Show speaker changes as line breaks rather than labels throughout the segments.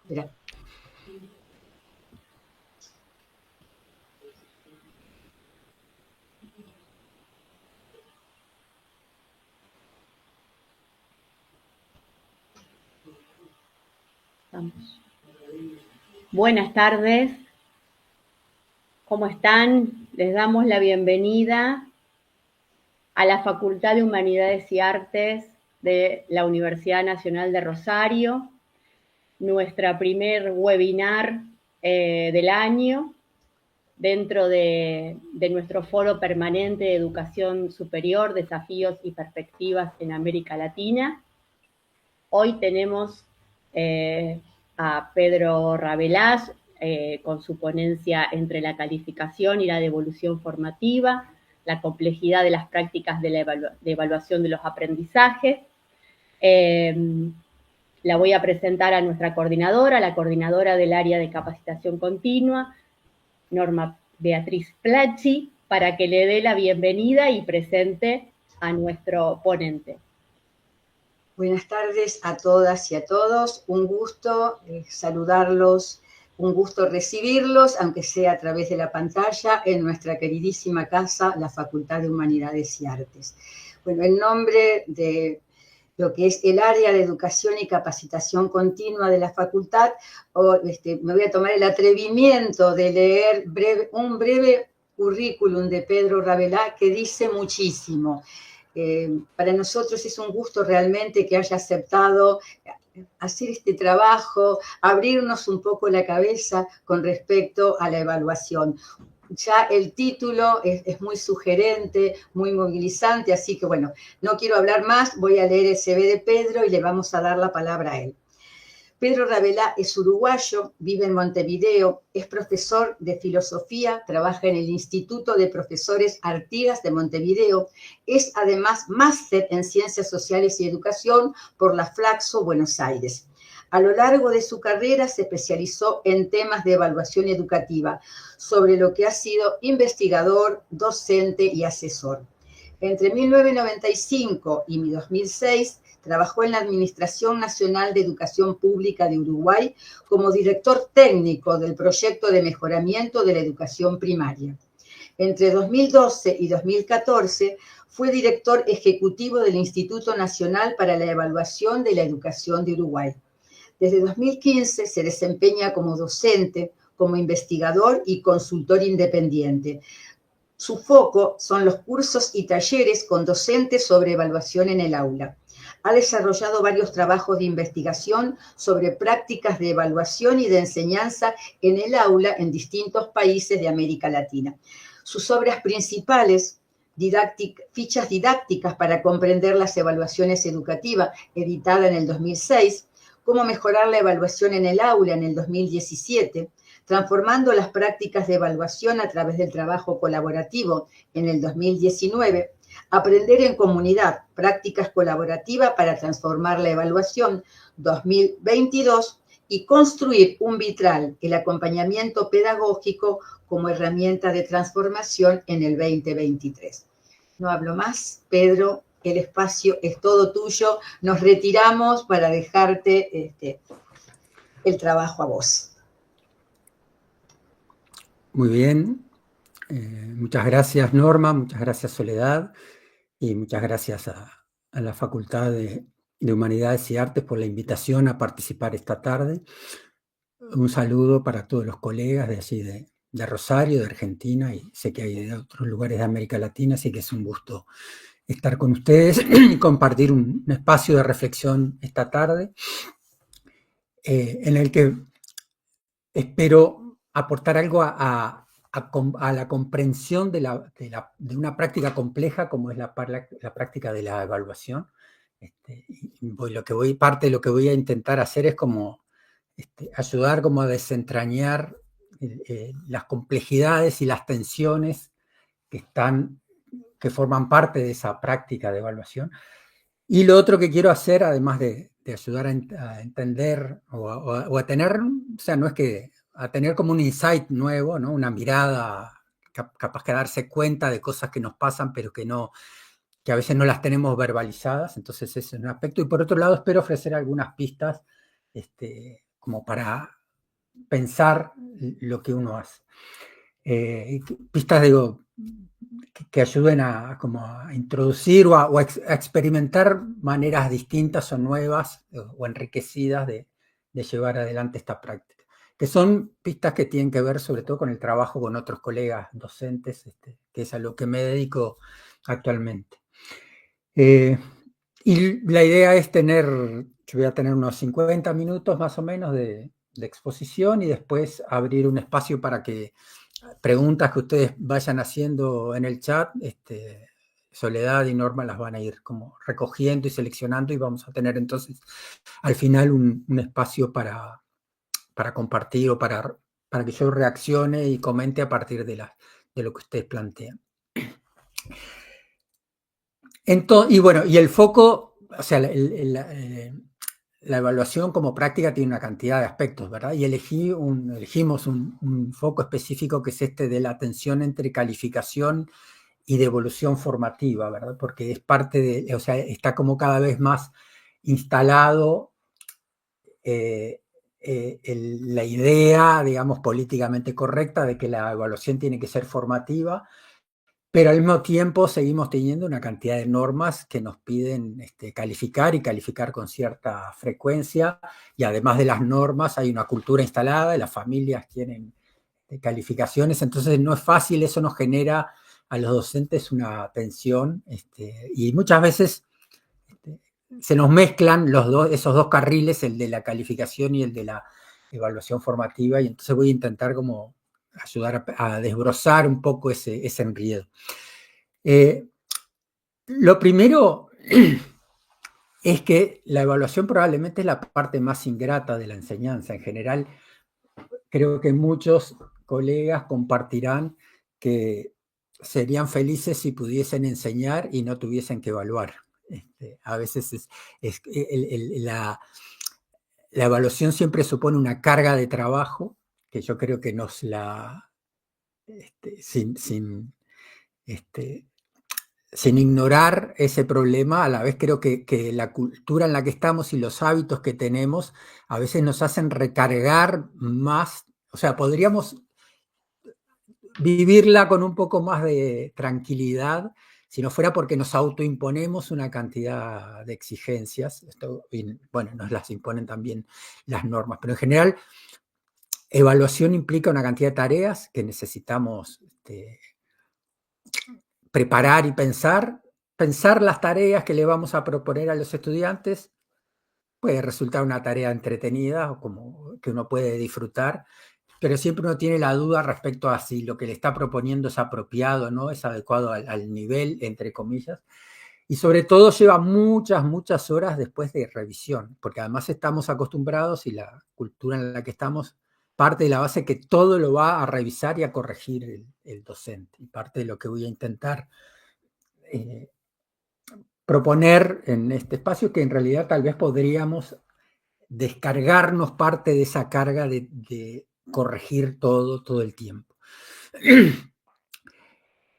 Espera.
Buenas tardes, ¿cómo están? Les damos la bienvenida a la Facultad de Humanidades y Artes de la Universidad Nacional de Rosario, nuestra primer webinar del año dentro de nuestro foro permanente de educación superior, desafíos y perspectivas en América Latina. Hoy tenemos a Pedro Rabelás con su ponencia entre la calificación y la devolución formativa, la complejidad de las prácticas de evaluación de los aprendizajes. La voy a presentar a nuestra coordinadora, la coordinadora del área de capacitación continua, Norma Beatriz Placci, para que le dé la bienvenida y presente a nuestro ponente.
Buenas tardes a todas y a todos. Un gusto saludarlos, un gusto recibirlos, aunque sea a través de la pantalla, en nuestra queridísima casa, la Facultad de Humanidades y Artes. Bueno, en nombre de lo que es el área de educación y capacitación continua de la facultad, me voy a tomar el atrevimiento de leer un breve currículum de Pedro Rabelás que dice muchísimo. Para nosotros es un gusto realmente que haya aceptado hacer este trabajo, abrirnos un poco la cabeza con respecto a la evaluación. Ya el título es muy sugerente, muy movilizante, así que bueno, no quiero hablar más, voy a leer el CV de Pedro y le vamos a dar la palabra a él. Pedro Rabelás es uruguayo, vive en Montevideo, es profesor de filosofía, trabaja en el Instituto de Profesores Artigas de Montevideo, es además máster en Ciencias Sociales y Educación por la Flaxo, Buenos Aires. A lo largo de su carrera se especializó en temas de evaluación educativa, sobre lo que ha sido investigador, docente y asesor. Entre 1995 y 2006 trabajó en la Administración Nacional de Educación Pública de Uruguay como director técnico del proyecto de mejoramiento de la educación primaria. Entre 2012 y 2014 fue director ejecutivo del Instituto Nacional para la Evaluación de la Educación de Uruguay. Desde 2015 se desempeña como docente, como investigador y consultor independiente. Su foco son los cursos y talleres con docentes sobre evaluación en el aula. Ha desarrollado varios trabajos de investigación sobre prácticas de evaluación y de enseñanza en el aula en distintos países de América Latina. Sus obras principales, Fichas didácticas para comprender las evaluaciones educativas, editada en el 2006, Cómo mejorar la evaluación en el aula en el 2017, Transformando las prácticas de evaluación a través del trabajo colaborativo en el 2019, Aprender en comunidad, prácticas colaborativas para transformar la evaluación 2022 y Construir un vitral, el acompañamiento pedagógico como herramienta de transformación en el 2023. No hablo más, Pedro, el espacio es todo tuyo, nos retiramos para dejarte el trabajo a vos.
Muy bien, muchas gracias Norma, muchas gracias Soledad y muchas gracias a la Facultad de Humanidades y Artes por la invitación a participar esta tarde. Un saludo para todos los colegas de allí de Rosario, de Argentina, y sé que hay de otros lugares de América Latina, así que es un gusto estar con ustedes y compartir un espacio de reflexión esta tarde en el que espero aportar algo a la comprensión de una práctica compleja como es la práctica de la evaluación. Parte de lo que voy a intentar hacer es como ayudar como a desentrañar las complejidades y las tensiones que forman parte de esa práctica de evaluación. Y lo otro que quiero hacer, además de ayudar a entender o a tener, o sea, no es que a tener como un insight nuevo, ¿no? Una mirada capaz de darse cuenta de cosas que nos pasan, pero que a veces no las tenemos verbalizadas. Entonces ese es un aspecto. Y por otro lado, espero ofrecer algunas pistas como para pensar lo que uno hace. Pistas, digo, que ayuden como a introducir o a experimentar maneras distintas o nuevas o enriquecidas de llevar adelante esta práctica, que son pistas que tienen que ver sobre todo con el trabajo con otros colegas docentes, que es a lo que me dedico actualmente. Y la idea es yo voy a tener unos 50 minutos más o menos de exposición y después abrir un espacio para que preguntas que ustedes vayan haciendo en el chat, Soledad y Norma las van a ir como recogiendo y seleccionando y vamos a tener entonces al final un espacio para compartir o para que yo reaccione y comente a partir de lo que ustedes plantean. Entonces, y bueno, y el foco, o sea, la evaluación como práctica tiene una cantidad de aspectos, ¿verdad? Y elegimos un foco específico que es de la tensión entre calificación y devolución formativa, ¿verdad? Porque es parte de, o sea, está como cada vez más instalado la idea, digamos, políticamente correcta de que la evaluación tiene que ser formativa, pero al mismo tiempo seguimos teniendo una cantidad de normas que nos piden calificar y calificar con cierta frecuencia, y además de las normas hay una cultura instalada, las familias tienen calificaciones, entonces no es fácil, eso nos genera a los docentes una tensión, y muchas veces se nos mezclan esos dos carriles, el de la calificación y el de la evaluación formativa, y entonces voy a intentar como ayudar a desbrozar un poco ese enredo. Lo primero es que la evaluación probablemente es la parte más ingrata de la enseñanza. En general, creo que muchos colegas compartirán que serían felices si pudiesen enseñar y no tuviesen que evaluar. A veces la evaluación siempre supone una carga de trabajo que yo creo que nos la... sin ignorar ese problema, a la vez creo que la cultura en la que estamos y los hábitos que tenemos a veces nos hacen recargar más, o sea, podríamos vivirla con un poco más de tranquilidad si no fuera porque nos autoimponemos una cantidad de exigencias. Y, bueno, nos las imponen también las normas, pero en general evaluación implica una cantidad de tareas que necesitamos preparar y pensar las tareas que le vamos a proponer a los estudiantes. Puede resultar una tarea entretenida o como que uno puede disfrutar, pero siempre uno tiene la duda respecto a si lo que le está proponiendo es apropiado, ¿no? Es adecuado al nivel, entre comillas. Y sobre todo lleva muchas horas después de revisión, porque además estamos acostumbrados y la cultura en la que estamos parte de la base que todo lo va a revisar y a corregir el docente. Y parte de lo que voy a intentar proponer en este espacio, que en realidad tal vez podríamos descargarnos parte de esa carga de corregir todo el tiempo.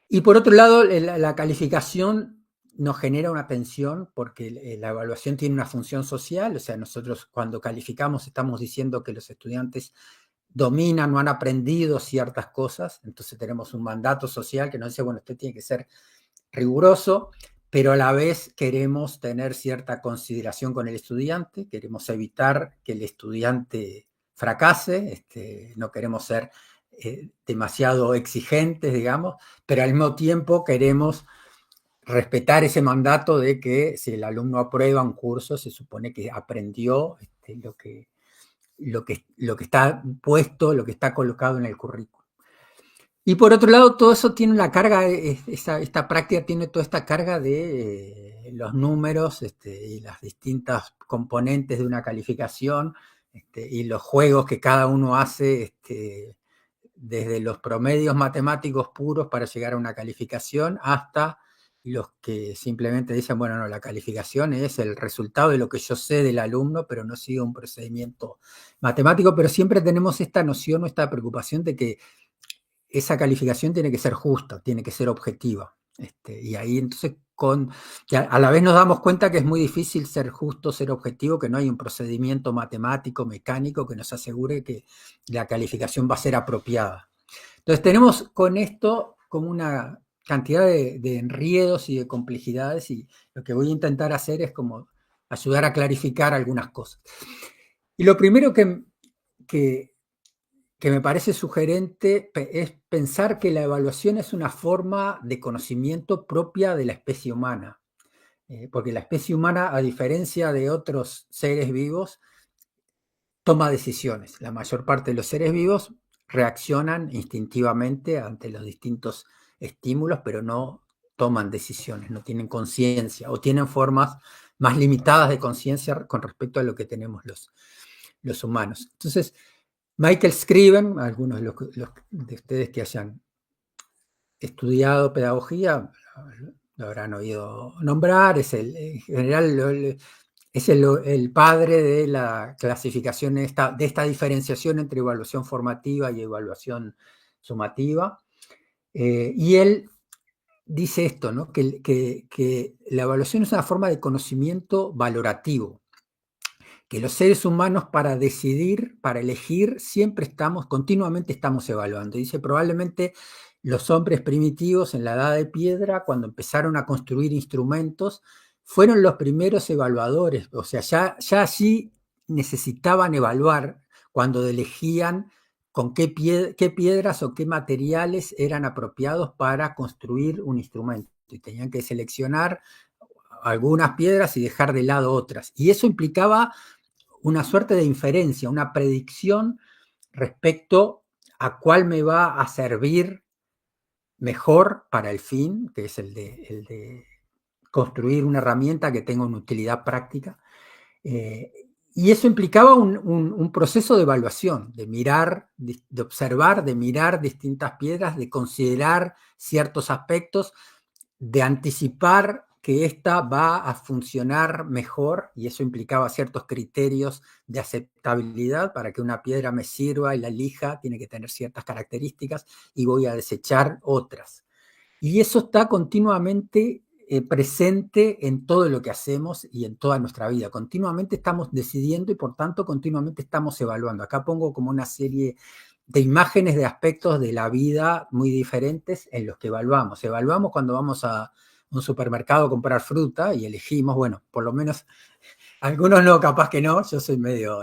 Y por otro lado, la calificación nos genera una tensión porque la evaluación tiene una función social, o sea, nosotros cuando calificamos estamos diciendo que los estudiantes dominan o han aprendido ciertas cosas, entonces tenemos un mandato social que nos dice, bueno, usted tiene que ser riguroso, pero a la vez queremos tener cierta consideración con el estudiante, queremos evitar que el estudiante fracase, no queremos ser demasiado exigentes, digamos, pero al mismo tiempo queremos respetar ese mandato de que si el alumno aprueba un curso, se supone que aprendió lo que está puesto, lo que está colocado en el currículo. Y por otro lado, todo eso tiene una carga, esta práctica tiene toda esta carga de los números y las distintas componentes de una calificación y los juegos que cada uno hace desde los promedios matemáticos puros para llegar a una calificación hasta los que simplemente dicen, bueno, no, la calificación es el resultado de lo que yo sé del alumno, pero no sigue un procedimiento matemático, pero siempre tenemos esta noción o esta preocupación de que esa calificación tiene que ser justa, tiene que ser objetiva. Y ahí entonces que a la vez nos damos cuenta que es muy difícil ser justo, ser objetivo, que no hay un procedimiento matemático, mecánico que nos asegure que la calificación va a ser apropiada. Entonces tenemos con esto como una cantidad de enredos y de complejidades, y lo que voy a intentar hacer es como ayudar a clarificar algunas cosas. Y lo primero que me parece sugerente es pensar que la evaluación es una forma de conocimiento propia de la especie humana, porque la especie humana, a diferencia de otros seres vivos, toma decisiones. La mayor parte de los seres vivos reaccionan instintivamente ante los distintos estímulos, pero no toman decisiones, no tienen conciencia o tienen formas más limitadas de conciencia con respecto a lo que tenemos los humanos. Entonces, Michael Scriven, algunos de ustedes que hayan estudiado pedagogía lo habrán oído nombrar, es en general es el padre de la clasificación de esta diferenciación entre evaluación formativa y evaluación sumativa. Y él dice esto, ¿no? que la evaluación es una forma de conocimiento valorativo, que los seres humanos para decidir, para elegir, continuamente estamos evaluando. Dice, probablemente los hombres primitivos en la edad de piedra, cuando empezaron a construir instrumentos, fueron los primeros evaluadores. O sea, ya allí necesitaban evaluar cuando elegían con qué piedras o qué materiales eran apropiados para construir un instrumento. Y tenían que seleccionar algunas piedras y dejar de lado otras. Y eso implicaba una suerte de inferencia, una predicción respecto a cuál me va a servir mejor para el fin, que es el de construir una herramienta que tenga una utilidad práctica. Y eso implicaba un proceso de evaluación, de mirar, de observar, de mirar distintas piedras, de considerar ciertos aspectos, de anticipar que esta va a funcionar mejor, y eso implicaba ciertos criterios de aceptabilidad. Para que una piedra me sirva y la elija, tiene que tener ciertas características, y voy a desechar otras. Y eso está continuamente presente en todo lo que hacemos y en toda nuestra vida. Continuamente estamos decidiendo y por tanto continuamente estamos evaluando. Acá pongo como una serie de imágenes de aspectos de la vida muy diferentes en los que evaluamos. Evaluamos cuando vamos a un supermercado a comprar fruta y elegimos, bueno, por lo menos algunos no, capaz que no. Yo soy medio,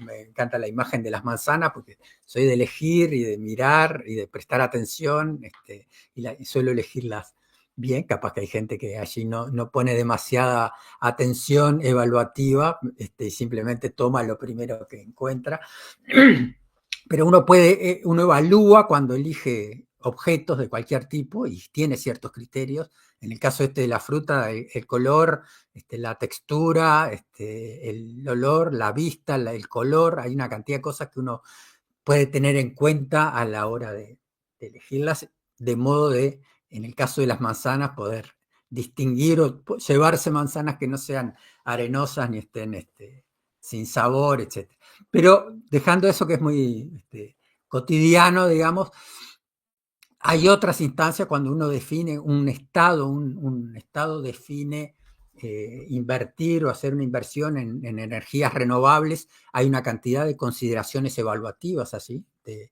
me encanta la imagen de las manzanas porque soy de elegir y de mirar y de prestar atención, y suelo elegirlas bien. Capaz que hay gente que allí no pone demasiada atención evaluativa, y simplemente toma lo primero que encuentra. Pero uno evalúa cuando elige objetos de cualquier tipo y tiene ciertos criterios. En el caso de la fruta, el color, la textura, el olor, la vista, el color, hay una cantidad de cosas que uno puede tener en cuenta a la hora de elegirlas, de modo de, en el caso de las manzanas, poder distinguir o llevarse manzanas que no sean arenosas ni estén sin sabor, etc. Pero dejando eso que es muy cotidiano, digamos, hay otras instancias cuando uno define un estado, un estado define invertir o hacer una inversión en energías renovables. Hay una cantidad de consideraciones evaluativas así, de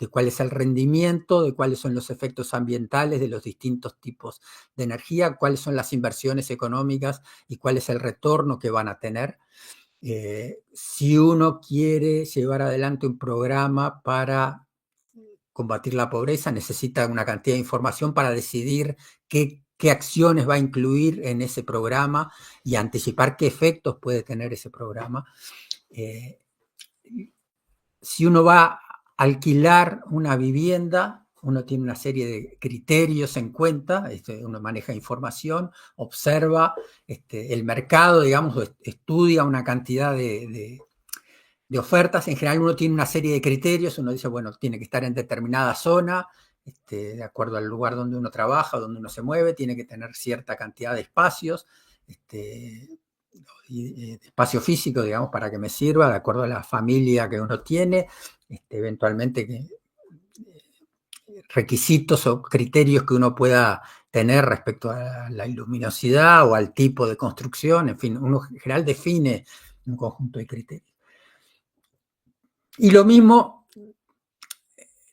cuál es el rendimiento, de cuáles son los efectos ambientales de los distintos tipos de energía, cuáles son las inversiones económicas y cuál es el retorno que van a tener. Si uno quiere llevar adelante un programa para combatir la pobreza, necesita una cantidad de información para decidir qué acciones va a incluir en ese programa y anticipar qué efectos puede tener ese programa. Si uno va a alquilar una vivienda, uno tiene una serie de criterios en cuenta, uno maneja información, observa el mercado, digamos, estudia una cantidad de ofertas. En general uno tiene una serie de criterios, uno dice, bueno, tiene que estar en determinada zona, de acuerdo al lugar donde uno trabaja, donde uno se mueve, tiene que tener cierta cantidad de espacios, espacio físico, digamos, para que me sirva, de acuerdo a la familia que uno tiene, eventualmente requisitos o criterios que uno pueda tener respecto a la luminosidad o al tipo de construcción, en fin, uno en general define un conjunto de criterios. Y lo mismo,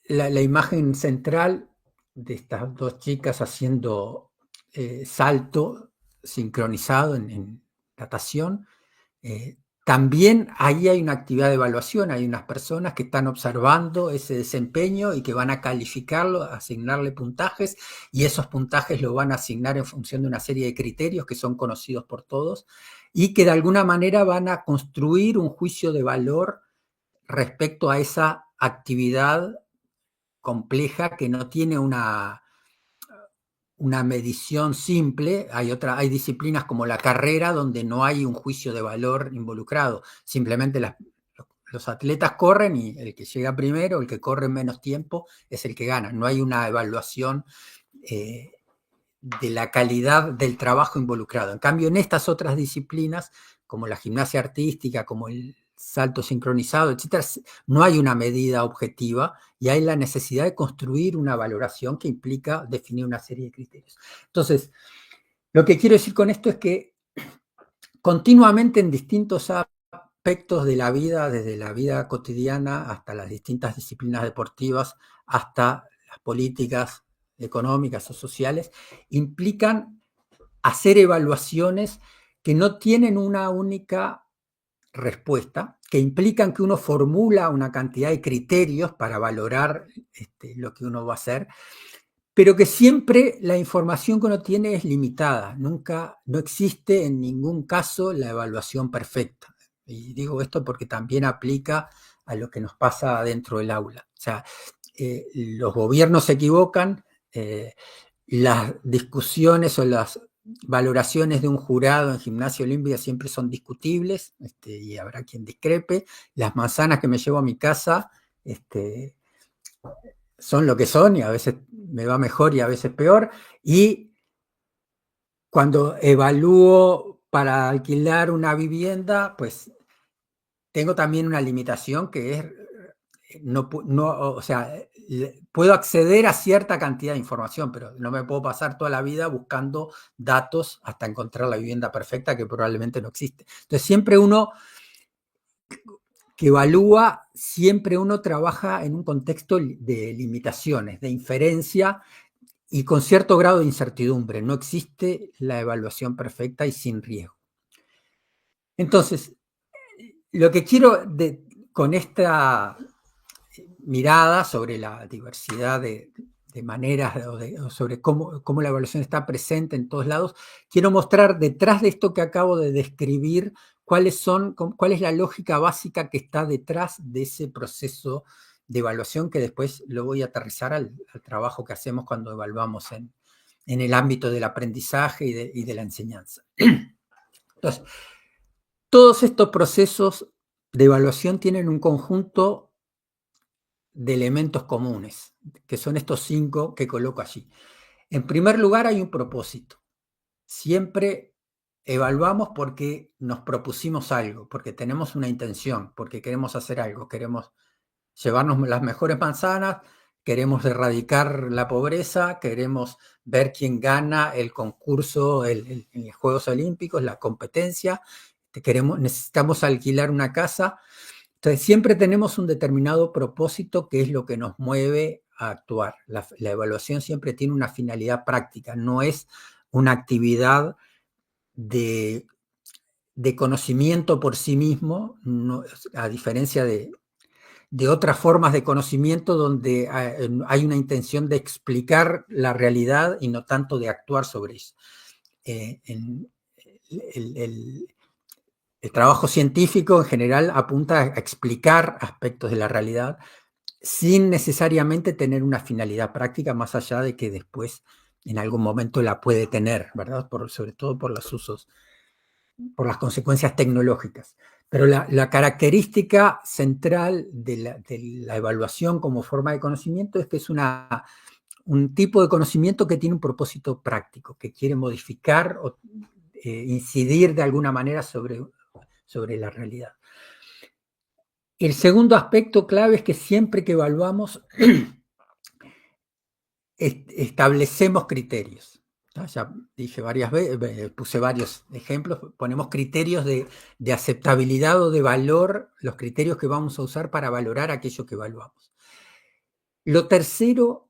la imagen central de estas dos chicas haciendo salto sincronizado en natación, también ahí hay una actividad de evaluación, hay unas personas que están observando ese desempeño y que van a calificarlo, asignarle puntajes, y esos puntajes los van a asignar en función de una serie de criterios que son conocidos por todos y que de alguna manera van a construir un juicio de valor respecto a esa actividad compleja que no tiene una medición simple. Hay disciplinas como la carrera donde no hay un juicio de valor involucrado. Simplemente los atletas corren y el que llega primero, el que corre en menos tiempo, es el que gana. No hay una evaluación de la calidad del trabajo involucrado. En cambio, en estas otras disciplinas, como la gimnasia artística, como el salto sincronizado, etcétera, no hay una medida objetiva y hay la necesidad de construir una valoración que implica definir una serie de criterios. Entonces, lo que quiero decir con esto es que continuamente en distintos aspectos de la vida, desde la vida cotidiana hasta las distintas disciplinas deportivas, hasta las políticas económicas o sociales, implican hacer evaluaciones que no tienen una única respuesta, que implican que uno formula una cantidad de criterios para valorar lo que uno va a hacer, pero que siempre la información que uno tiene es limitada. No existe en ningún caso la evaluación perfecta. Y digo esto porque también aplica a lo que nos pasa dentro del aula. O sea, los gobiernos se equivocan, las discusiones o las valoraciones de un jurado en gimnasia olímpica siempre son discutibles, y habrá quien discrepe. Las manzanas que me llevo a mi casa son lo que son, y a veces me va mejor y a veces peor. Y cuando evalúo para alquilar una vivienda, pues tengo también una limitación que es, o sea, puedo acceder a cierta cantidad de información, pero no me puedo pasar toda la vida buscando datos hasta encontrar la vivienda perfecta, que probablemente no existe. Entonces, siempre uno que evalúa, siempre uno trabaja en un contexto de limitaciones, de inferencia y con cierto grado de incertidumbre. No existe la evaluación perfecta y sin riesgo. Entonces, lo que quiero con esta mirada sobre la diversidad de maneras o sobre cómo la evaluación está presente en todos lados, quiero mostrar detrás de esto que acabo de describir cuál es la lógica básica que está detrás de ese proceso de evaluación, que después lo voy a aterrizar al trabajo que hacemos cuando evaluamos en el ámbito del aprendizaje y de la enseñanza. Entonces, todos estos procesos de evaluación tienen un conjunto de elementos comunes, que son estos 5 que coloco allí. En primer lugar, hay un propósito. Siempre evaluamos porque nos propusimos algo, porque tenemos una intención, porque queremos hacer algo, queremos llevarnos las mejores manzanas, queremos erradicar la pobreza, queremos ver quién gana el concurso en los Juegos Olímpicos, la competencia, necesitamos alquilar una casa. Entonces, siempre tenemos un determinado propósito que es lo que nos mueve a actuar. La evaluación siempre tiene una finalidad práctica, no es una actividad de conocimiento por sí mismo, no, a diferencia de otras formas de conocimiento donde hay una intención de explicar la realidad y no tanto de actuar sobre eso. El trabajo científico en general apunta a explicar aspectos de la realidad sin necesariamente tener una finalidad práctica, más allá de que después en algún momento la puede tener, ¿verdad? Sobre todo por los usos, por las consecuencias tecnológicas. Pero la característica central de la evaluación como forma de conocimiento es que es un tipo de conocimiento que tiene un propósito práctico, que quiere modificar o incidir de alguna manera sobre la realidad. El segundo aspecto clave es que siempre que evaluamos establecemos criterios. Ya dije varias veces, puse varios ejemplos, ponemos criterios de aceptabilidad o de valor, los criterios que vamos a usar para valorar aquello que evaluamos. Lo tercero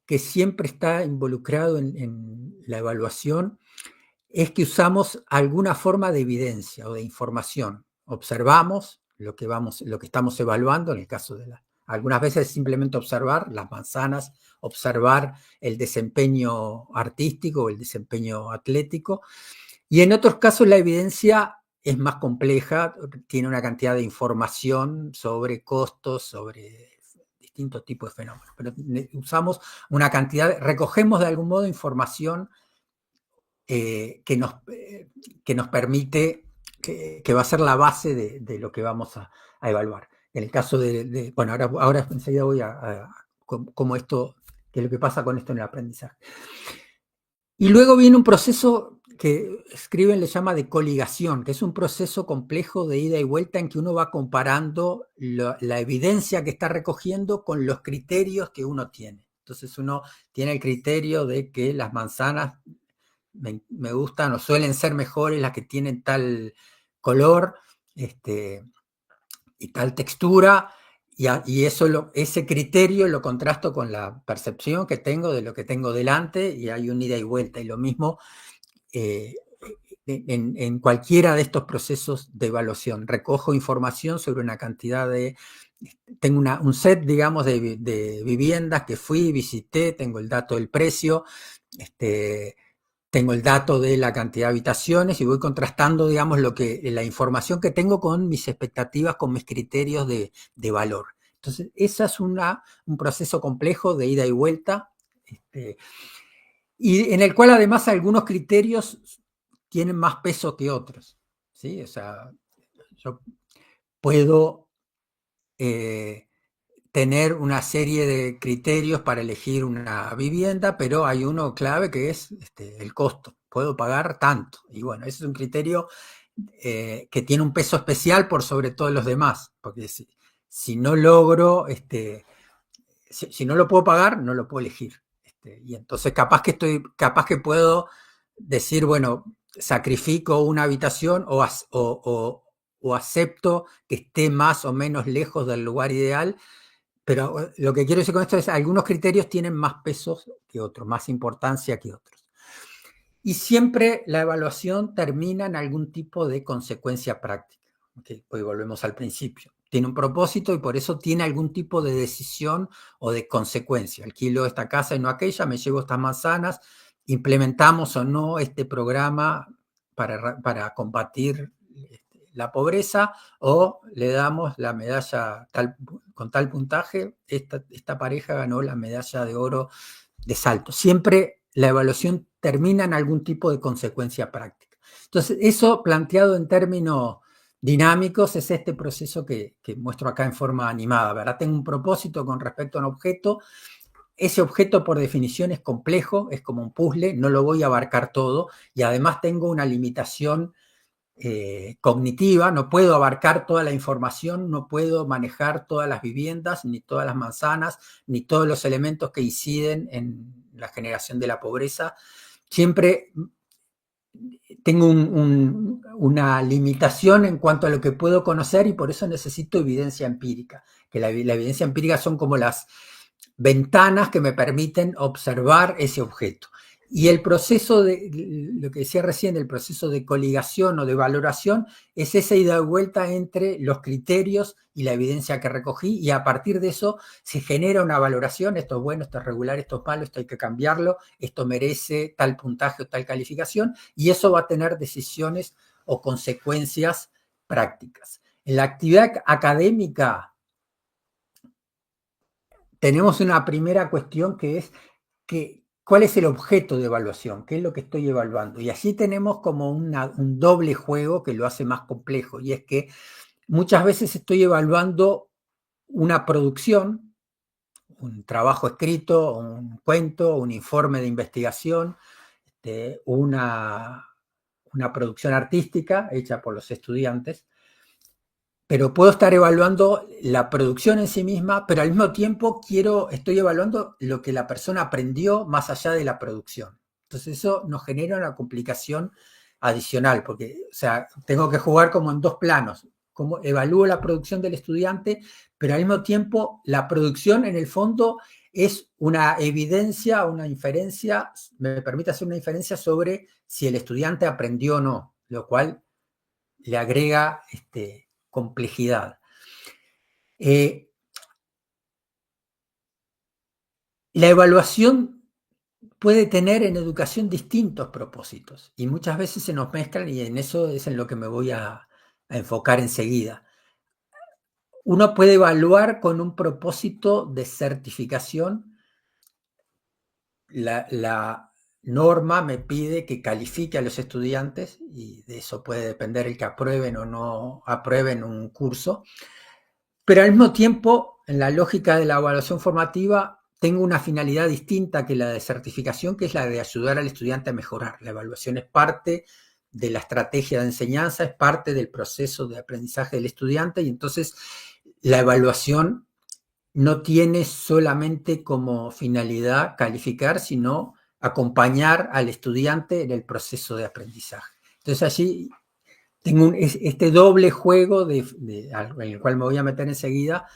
que siempre está involucrado en la evaluación es que usamos alguna forma de evidencia o de información. Observamos lo que estamos evaluando, en el caso de algunas veces simplemente observar las manzanas, observar el desempeño artístico o el desempeño atlético. Y en otros casos la evidencia es más compleja, tiene una cantidad de información sobre costos, sobre distintos tipos de fenómenos. Pero usamos una cantidad, recogemos de algún modo información que nos permite, que va a ser la base de lo que vamos a evaluar. En el caso bueno, ahora enseguida voy a cómo esto, qué es lo que pasa con esto en el aprendizaje. Y luego viene un proceso que Scriven le llama de coligación, que es un proceso complejo de ida y vuelta en que uno va comparando la evidencia que está recogiendo con los criterios que uno tiene. Entonces uno tiene el criterio de que las manzanas me gustan o suelen ser mejores las que tienen tal color y tal textura, y ese criterio lo contrasto con la percepción que tengo de lo que tengo delante, y hay un ida y vuelta. Y lo mismo en cualquiera de estos procesos de evaluación. Recojo información sobre una cantidad tengo un set, digamos, de viviendas que fui, visité, tengo el dato del precio, tengo el dato de la cantidad de habitaciones y voy contrastando, digamos, la información que tengo con mis expectativas, con mis criterios de valor. Entonces, ese es un proceso complejo de ida y vuelta, y en el cual además algunos criterios tienen más peso que otros, ¿sí? O sea, yo puedo tener una serie de criterios para elegir una vivienda, pero hay uno clave que es el costo. Puedo pagar tanto. Y bueno, ese es un criterio que tiene un peso especial por sobre todos los demás, porque si no logro, si no lo puedo pagar, no lo puedo elegir. Y entonces capaz que puedo decir, bueno, sacrifico una habitación o acepto que esté más o menos lejos del lugar ideal. Pero lo que quiero decir con esto es que algunos criterios tienen más pesos que otros, más importancia que otros. Y siempre la evaluación termina en algún tipo de consecuencia práctica. ¿Okay? Hoy volvemos al principio. Tiene un propósito y por eso tiene algún tipo de decisión o de consecuencia. Alquilo esta casa y no aquella, me llevo estas manzanas, implementamos o no este programa para combatir la pobreza, o le damos la medalla con tal puntaje, esta pareja ganó la medalla de oro de salto. Siempre la evaluación termina en algún tipo de consecuencia práctica. Entonces, eso planteado en términos dinámicos es este proceso que muestro acá en forma animada, ¿verdad? Tengo un propósito con respecto a un objeto. Ese objeto por definición es complejo, es como un puzzle, no lo voy a abarcar todo, y además tengo una limitación cognitiva, no puedo abarcar toda la información, no puedo manejar todas las viviendas, ni todas las manzanas, ni todos los elementos que inciden en la generación de la pobreza. Siempre tengo una limitación en cuanto a lo que puedo conocer y por eso necesito evidencia empírica, que la evidencia empírica son como las ventanas que me permiten observar ese objeto. Y el proceso lo que decía recién, el proceso de coligación o de valoración, es esa ida y vuelta entre los criterios y la evidencia que recogí, y a partir de eso se genera una valoración, esto es bueno, esto es regular, esto es malo, esto hay que cambiarlo, esto merece tal puntaje o tal calificación, y eso va a tener decisiones o consecuencias prácticas. En la actividad académica tenemos una primera cuestión que es ¿cuál es el objeto de evaluación? ¿Qué es lo que estoy evaluando? Y allí tenemos como un doble juego que lo hace más complejo, y es que muchas veces estoy evaluando una producción, un trabajo escrito, un cuento, un informe de investigación, una producción artística hecha por los estudiantes, pero puedo estar evaluando la producción en sí misma, pero al mismo tiempo estoy evaluando lo que la persona aprendió más allá de la producción. Entonces eso nos genera una complicación adicional, porque, o sea, tengo que jugar como en dos planos, como evalúo la producción del estudiante, pero al mismo tiempo la producción en el fondo es una evidencia, una inferencia, me permite hacer una inferencia sobre si el estudiante aprendió o no, lo cual le agrega complejidad. La evaluación puede tener en educación distintos propósitos y muchas veces se nos mezclan y en eso es en lo que me voy a enfocar enseguida. Uno puede evaluar con un propósito de certificación. La norma me pide que califique a los estudiantes y de eso puede depender el que aprueben o no aprueben un curso. Pero al mismo tiempo, en la lógica de la evaluación formativa, tengo una finalidad distinta que la de certificación, que es la de ayudar al estudiante a mejorar. La evaluación es parte de la estrategia de enseñanza, es parte del proceso de aprendizaje del estudiante y entonces la evaluación no tiene solamente como finalidad calificar, sino acompañar al estudiante en el proceso de aprendizaje. Entonces allí tengo este doble juego en el cual me voy a meter enseguida,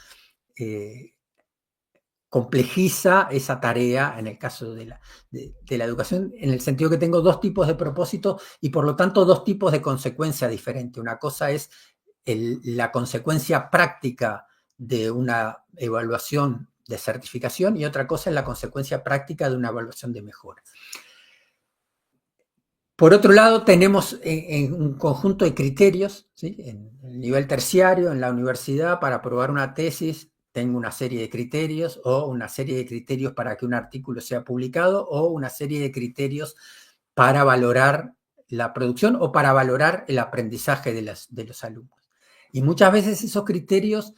complejiza esa tarea en el caso de la educación, en el sentido que tengo dos tipos de propósitos y por lo tanto dos tipos de consecuencia diferentes. Una cosa es la consecuencia práctica de una evaluación de certificación y otra cosa es la consecuencia práctica de una evaluación de mejora. Por otro lado, tenemos un conjunto de criterios, ¿sí? En el nivel terciario, en la universidad, para aprobar una tesis, tengo una serie de criterios, o una serie de criterios para que un artículo sea publicado, o una serie de criterios para valorar la producción o para valorar el aprendizaje de los alumnos. Y muchas veces esos criterios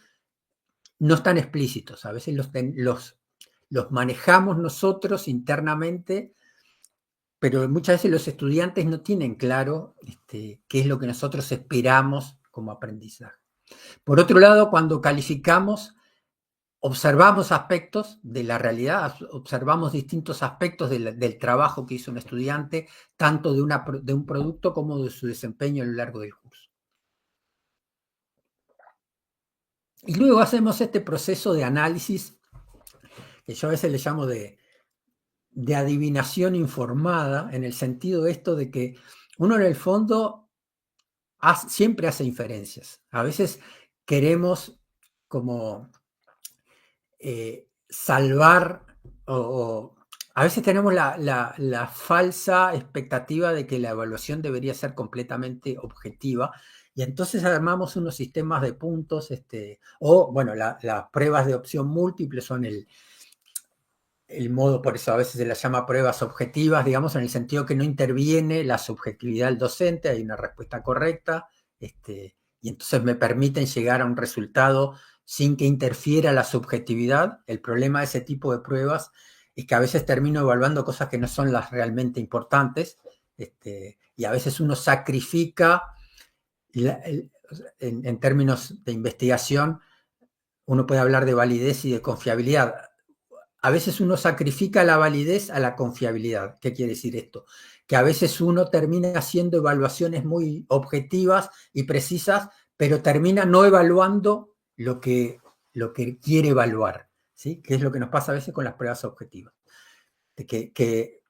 no están explícitos, a veces los manejamos nosotros internamente, pero muchas veces los estudiantes no tienen claro qué es lo que nosotros esperamos como aprendizaje. Por otro lado, cuando calificamos, observamos aspectos de la realidad, observamos distintos aspectos del trabajo que hizo un estudiante, tanto de un producto como de su desempeño a lo largo del curso. Y luego hacemos este proceso de análisis, que yo a veces le llamo de adivinación informada, en el sentido de esto de que uno en el fondo siempre hace inferencias. A veces queremos como salvar o a veces tenemos la falsa expectativa de que la evaluación debería ser completamente objetiva y entonces armamos unos sistemas de puntos o bueno, las pruebas de opción múltiple son el modo, por eso a veces se las llama pruebas objetivas, digamos, en el sentido que no interviene la subjetividad del docente, hay una respuesta correcta, y entonces me permiten llegar a un resultado sin que interfiera la subjetividad. El problema de ese tipo de pruebas es que a veces termino evaluando cosas que no son las realmente importantes, y a veces uno sacrifica, en términos de investigación, uno puede hablar de validez y de confiabilidad. A veces uno sacrifica la validez a la confiabilidad. ¿Qué quiere decir esto? Que a veces uno termina haciendo evaluaciones muy objetivas y precisas, pero termina no evaluando lo que quiere evaluar, ¿sí? Que es lo que nos pasa a veces con las pruebas objetivas. Que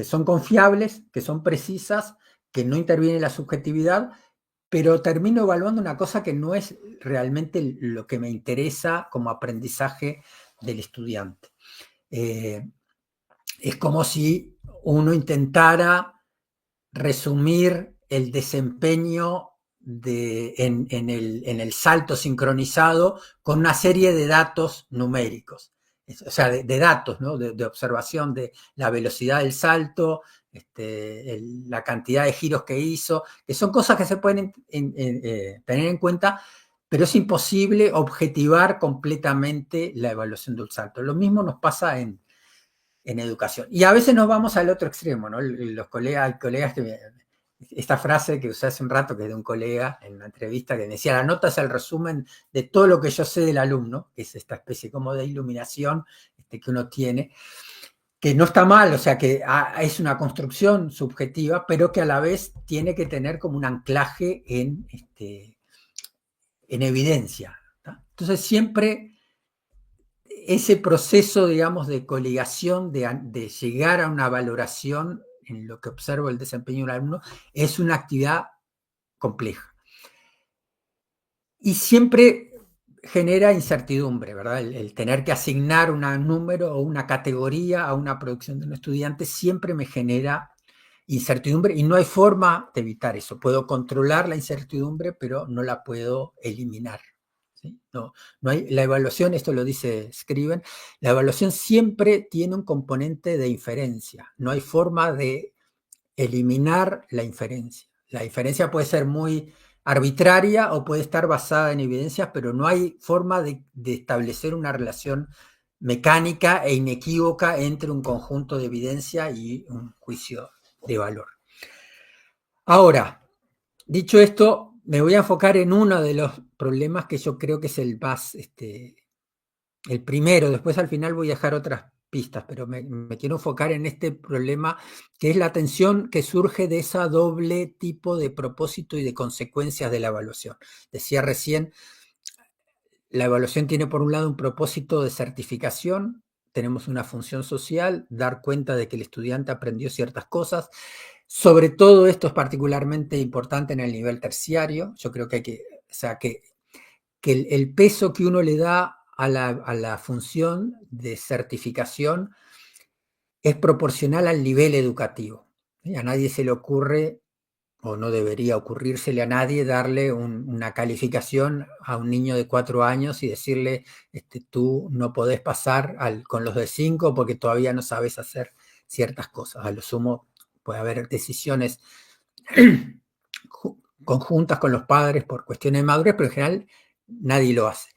son confiables, que son precisas, que no interviene la subjetividad, pero termino evaluando una cosa que no es realmente lo que me interesa como aprendizaje del estudiante. Es como si uno intentara resumir el desempeño en el salto sincronizado con una serie de datos numéricos, o sea, de datos, ¿no? de observación de la velocidad del salto, la cantidad de giros que hizo, que son cosas que se pueden tener en cuenta, pero es imposible objetivar completamente la evaluación de un salto. Lo mismo nos pasa en educación. Y a veces nos vamos al otro extremo, ¿no? Hay colegas que esta frase que usé hace un rato, que es de un colega en una entrevista, que me decía, la nota es el resumen de todo lo que yo sé del alumno, que es esta especie como de iluminación que uno tiene. que no está mal, o sea, que es una construcción subjetiva, pero que a la vez tiene que tener como un anclaje en evidencia, ¿tá? Entonces siempre ese proceso, digamos, de coligación, de llegar a una valoración en lo que observo el desempeño del alumno, es una actividad compleja. Y siempre genera incertidumbre, ¿verdad? El tener que asignar un número o una categoría a una producción de un estudiante siempre me genera incertidumbre y no hay forma de evitar eso. Puedo controlar la incertidumbre, pero no la puedo eliminar, ¿sí? No hay, la evaluación, esto lo dice Scriven, la evaluación siempre tiene un componente de inferencia. No hay forma de eliminar la inferencia. La inferencia puede ser muy arbitraria o puede estar basada en evidencias, pero no hay forma de establecer una relación mecánica e inequívoca entre un conjunto de evidencia y un juicio de valor. Ahora, dicho esto, me voy a enfocar en uno de los problemas que yo creo que es el más, el primero. Después al final voy a dejar otras pistas, pero me quiero enfocar en este problema que es la tensión que surge de esa doble tipo de propósito y de consecuencias de la evaluación. Decía recién, la evaluación tiene por un lado un propósito de certificación, tenemos una función social, dar cuenta de que el estudiante aprendió ciertas cosas. Sobre todo esto es particularmente importante en el nivel terciario. Yo creo que el peso que uno le da a la función de certificación es proporcional al nivel educativo. A nadie se le ocurre, o no debería ocurrírsele a nadie, darle una calificación a un niño de 4 años y decirle, tú no podés pasar con los de 5 porque todavía no sabes hacer ciertas cosas. A lo sumo puede haber decisiones conjuntas con los padres por cuestiones de madurez, pero en general nadie lo hace.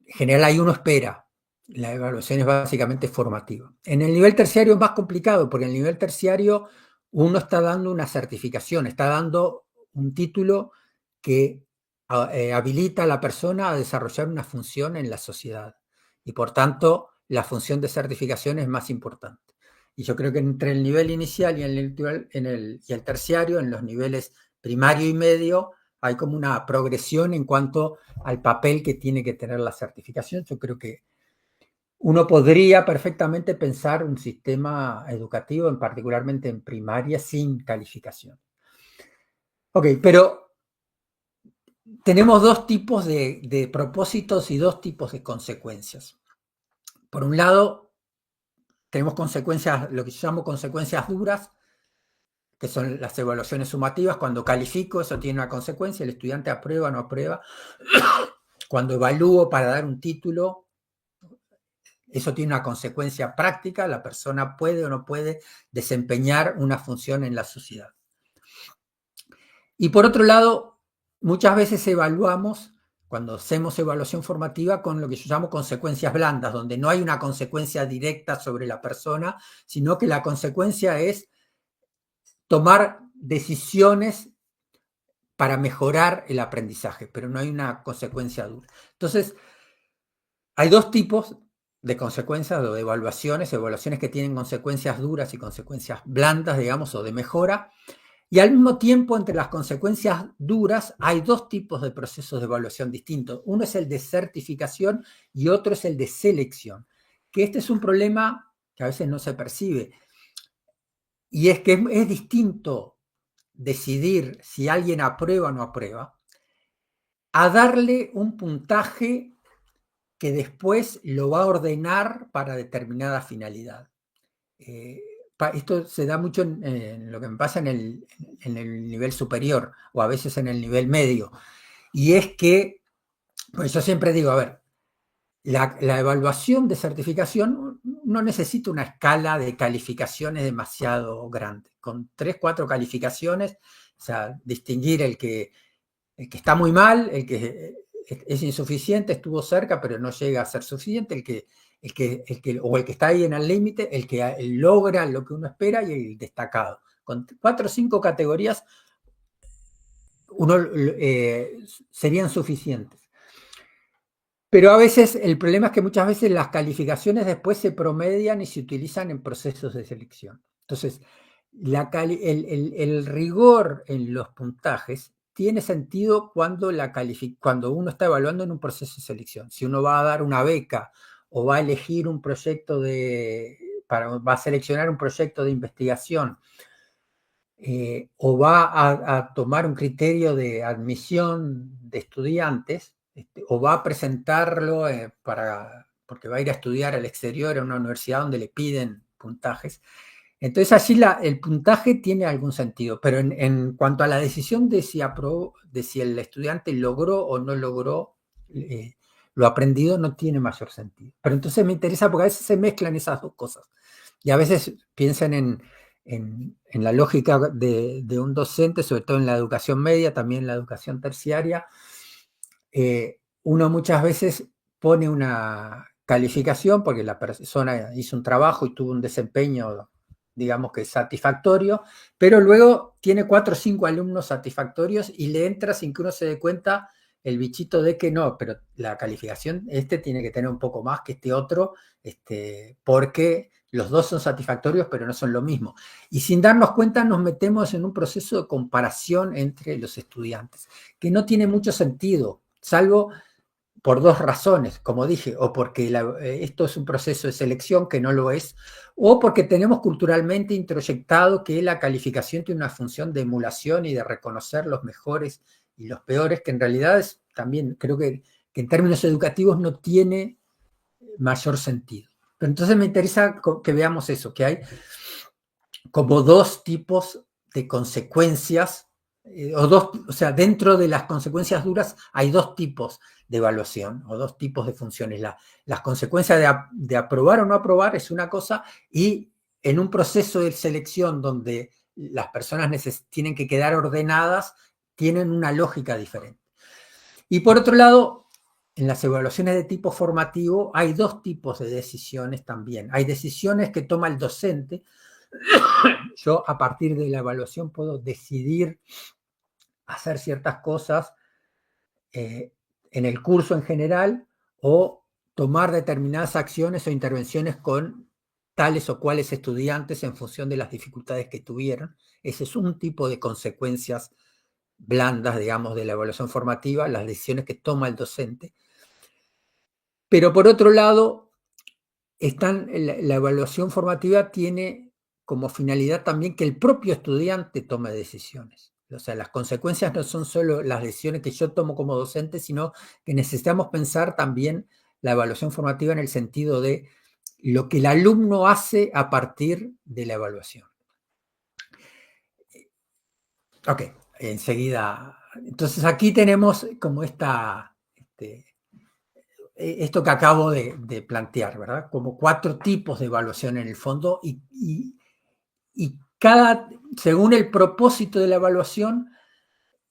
En general ahí uno espera. La evaluación es básicamente formativa. En el nivel terciario es más complicado, porque en el nivel terciario uno está dando una certificación, está dando un título que habilita a la persona a desarrollar una función en la sociedad. Y por tanto, la función de certificación es más importante. Y yo creo que entre el nivel inicial y el terciario, en los niveles primario y medio, hay como una progresión en cuanto al papel que tiene que tener la certificación. Yo creo que uno podría perfectamente pensar un sistema educativo, particularmente en primaria, sin calificación. Ok, pero tenemos dos tipos de propósitos y dos tipos de consecuencias. Por un lado, tenemos consecuencias, lo que yo llamo consecuencias duras, que son las evaluaciones sumativas. Cuando califico, eso tiene una consecuencia, el estudiante aprueba o no aprueba. Cuando evalúo para dar un título, eso tiene una consecuencia práctica, la persona puede o no puede desempeñar una función en la sociedad. Y por otro lado, muchas veces evaluamos, cuando hacemos evaluación formativa, con lo que yo llamo consecuencias blandas, donde no hay una consecuencia directa sobre la persona, sino que la consecuencia es tomar decisiones para mejorar el aprendizaje, pero no hay una consecuencia dura. Entonces, hay dos tipos de consecuencias o de evaluaciones que tienen consecuencias duras y consecuencias blandas, digamos, o de mejora. Y al mismo tiempo, entre las consecuencias duras, hay dos tipos de procesos de evaluación distintos. Uno es el de certificación y otro es el de selección. Que este es un problema que a veces no se percibe. Y es que es distinto decidir si alguien aprueba o no aprueba, a darle un puntaje que después lo va a ordenar para determinada finalidad. Esto se da mucho en lo que me pasa en el nivel superior o a veces en el nivel medio. Y es que, pues yo siempre digo, a ver, la evaluación de certificación no necesita una escala de calificaciones demasiado grande. Con 3, 4 calificaciones, o sea, distinguir el que está muy mal, el que es insuficiente, estuvo cerca, pero no llega a ser suficiente, el que está ahí en el límite, el que logra lo que uno espera y el destacado. Con 4 o 5 categorías serían suficientes. Pero a veces el problema es que muchas veces las calificaciones después se promedian y se utilizan en procesos de selección. Entonces, el rigor en los puntajes tiene sentido cuando uno está evaluando en un proceso de selección. Si uno va a dar una beca o va a elegir un proyecto va a seleccionar un proyecto de investigación, o va a tomar un criterio de admisión de estudiantes, o va a presentarlo porque va a ir a estudiar al exterior a una universidad donde le piden puntajes. Entonces allí el puntaje tiene algún sentido, pero en cuanto a la decisión de si el estudiante logró o no logró lo aprendido, no tiene mayor sentido. Pero entonces me interesa porque a veces se mezclan esas dos cosas. Y a veces piensan en la lógica de un docente, sobre todo en la educación media, también en la educación terciaria. Uno muchas veces pone una calificación porque la persona hizo un trabajo y tuvo un desempeño, digamos que satisfactorio, pero luego tiene 4 o 5 alumnos satisfactorios y le entra sin que uno se dé cuenta el bichito de que no, pero la calificación tiene que tener un poco más que este otro, porque los dos son satisfactorios, pero no son lo mismo. Y sin darnos cuenta nos metemos en un proceso de comparación entre los estudiantes, que no tiene mucho sentido, salvo por dos razones, como dije, o porque esto es un proceso de selección que no lo es, o porque tenemos culturalmente introyectado que la calificación tiene una función de emulación y de reconocer los mejores y los peores, que en realidad también creo que en términos educativos no tiene mayor sentido. Pero entonces me interesa que veamos eso, que hay como dos tipos de consecuencias, o sea, dentro de las consecuencias duras hay dos tipos de evaluación o dos tipos de funciones. Las consecuencias de aprobar o no aprobar es una cosa, y en un proceso de selección donde las personas tienen que quedar ordenadas, tienen una lógica diferente. Y por otro lado, en las evaluaciones de tipo formativo hay dos tipos de decisiones también. Hay decisiones que toma el docente. Yo a partir de la evaluación puedo decidir hacer ciertas cosas en el curso en general, o tomar determinadas acciones o intervenciones con tales o cuales estudiantes en función de las dificultades que tuvieron. Ese es un tipo de consecuencias blandas, digamos, de la evaluación formativa, las decisiones que toma el docente. Pero por otro lado, la evaluación formativa tiene como finalidad también que el propio estudiante tome decisiones. O sea, las consecuencias no son solo las decisiones que yo tomo como docente, sino que necesitamos pensar también la evaluación formativa en el sentido de lo que el alumno hace a partir de la evaluación. Ok, enseguida. Entonces aquí tenemos como esto que acabo de plantear, ¿verdad? Como 4 tipos de evaluación en el fondo, y según el propósito de la evaluación,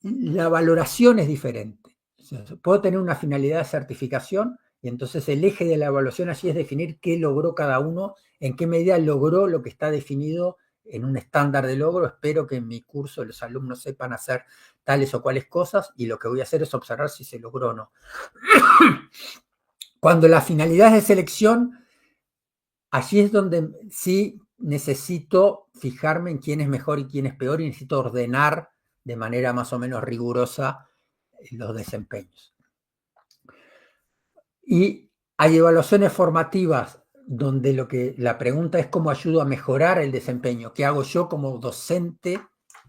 la valoración es diferente. O sea, puedo tener una finalidad de certificación y entonces el eje de la evaluación allí es definir qué logró cada uno, en qué medida logró lo que está definido en un estándar de logro. Espero que en mi curso los alumnos sepan hacer tales o cuales cosas, y lo que voy a hacer es observar si se logró o no. Cuando la finalidad es de selección, allí es donde sí necesito fijarme en quién es mejor y quién es peor, y necesito ordenar de manera más o menos rigurosa los desempeños. Y hay evaluaciones formativas donde la pregunta es cómo ayudo a mejorar el desempeño. ¿Qué hago yo como docente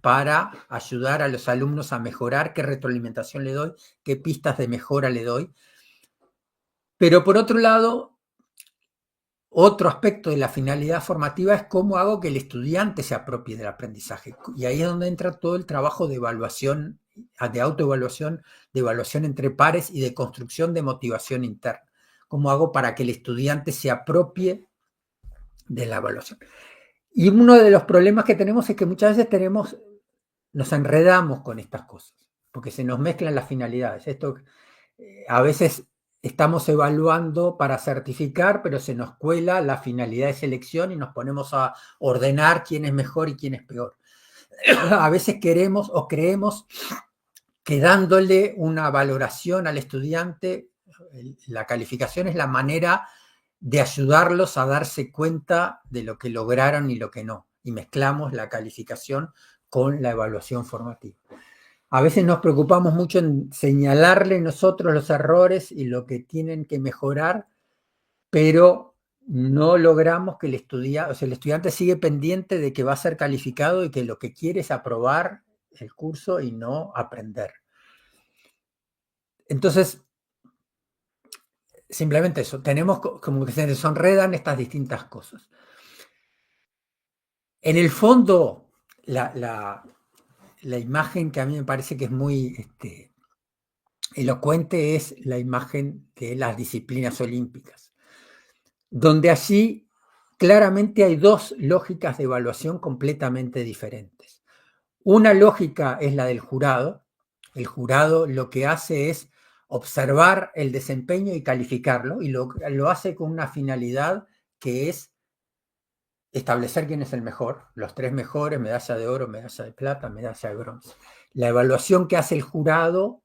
para ayudar a los alumnos a mejorar? ¿Qué retroalimentación le doy? ¿Qué pistas de mejora le doy? Pero por otro lado, otro aspecto de la finalidad formativa es cómo hago que el estudiante se apropie del aprendizaje. Y ahí es donde entra todo el trabajo de evaluación, de autoevaluación, de evaluación entre pares y de construcción de motivación interna. ¿Cómo hago para que el estudiante se apropie de la evaluación? Y uno de los problemas que tenemos es que muchas veces nos enredamos con estas cosas, porque se nos mezclan las finalidades. A veces estamos evaluando para certificar, pero se nos cuela la finalidad de selección y nos ponemos a ordenar quién es mejor y quién es peor. A veces queremos o creemos que dándole una valoración al estudiante, La calificación es la manera de ayudarlos a darse cuenta de lo que lograron y lo que no. Y mezclamos la calificación con la evaluación formativa. A veces nos preocupamos mucho en señalarle nosotros los errores y lo que tienen que mejorar, pero no logramos que el estudiante sigue pendiente de que va a ser calificado y que lo que quiere es aprobar el curso y no aprender. Entonces, simplemente eso, tenemos como que se desenredan estas distintas cosas. En el fondo, la imagen que a mí me parece que es muy elocuente es la imagen de las disciplinas olímpicas, donde allí claramente hay dos lógicas de evaluación completamente diferentes. Una lógica es la del jurado. El jurado lo que hace es observar el desempeño y calificarlo, y lo hace con una finalidad que es establecer quién es el mejor, los 3 mejores, medalla de oro, medalla de plata, medalla de bronce. La evaluación que hace el jurado,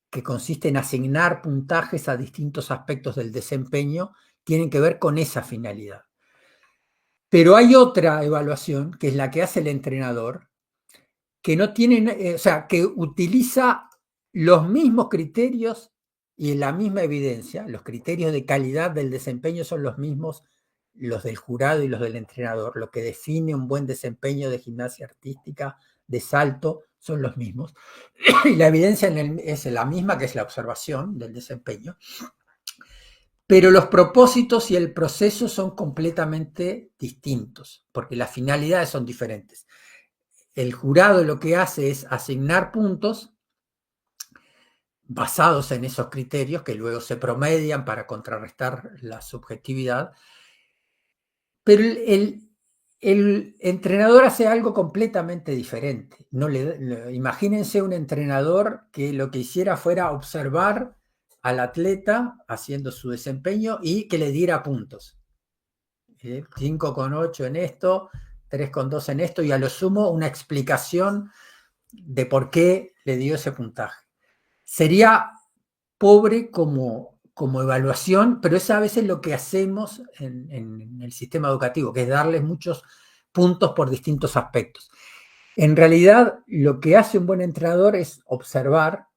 que consiste en asignar puntajes a distintos aspectos del desempeño, tienen que ver con esa finalidad. Pero hay otra evaluación, que es la que hace el entrenador, que no tiene, que utiliza los mismos criterios y la misma evidencia. Los criterios de calidad del desempeño son los mismos, los del jurado y los del entrenador. Lo que define un buen desempeño de gimnasia artística, de salto, son los mismos. Y la evidencia es la misma, que es la observación del desempeño. Pero los propósitos y el proceso son completamente distintos, porque las finalidades son diferentes. El jurado lo que hace es asignar puntos basados en esos criterios que luego se promedian para contrarrestar la subjetividad. Pero el entrenador hace algo completamente diferente. Imagínense un entrenador que lo que hiciera fuera observar al atleta haciendo su desempeño y que le diera puntos. 5,8 en esto, 3,2 en esto, y a lo sumo una explicación de por qué le dio ese puntaje. Sería pobre como evaluación, pero es a veces lo que hacemos en el sistema educativo, que es darles muchos puntos por distintos aspectos. En realidad, lo que hace un buen entrenador es observar,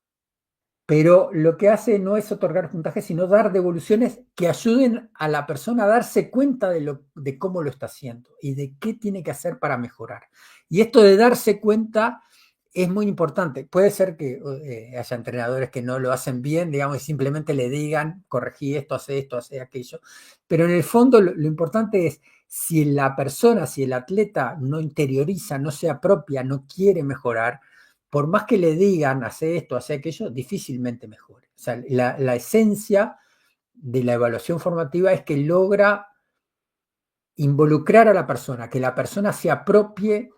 pero lo que hace no es otorgar puntajes, sino dar devoluciones que ayuden a la persona a darse cuenta de cómo lo está haciendo y de qué tiene que hacer para mejorar. Y esto de darse cuenta es muy importante. Puede ser que haya entrenadores que no lo hacen bien, digamos, y simplemente le digan, corregí esto, hace aquello. Pero en el fondo lo importante es, si la persona, si el atleta no interioriza, no se apropia, no quiere mejorar, por más que le digan, hace esto, hace aquello, difícilmente mejore. O sea, la esencia de la evaluación formativa es que logra involucrar a la persona, que la persona se apropie,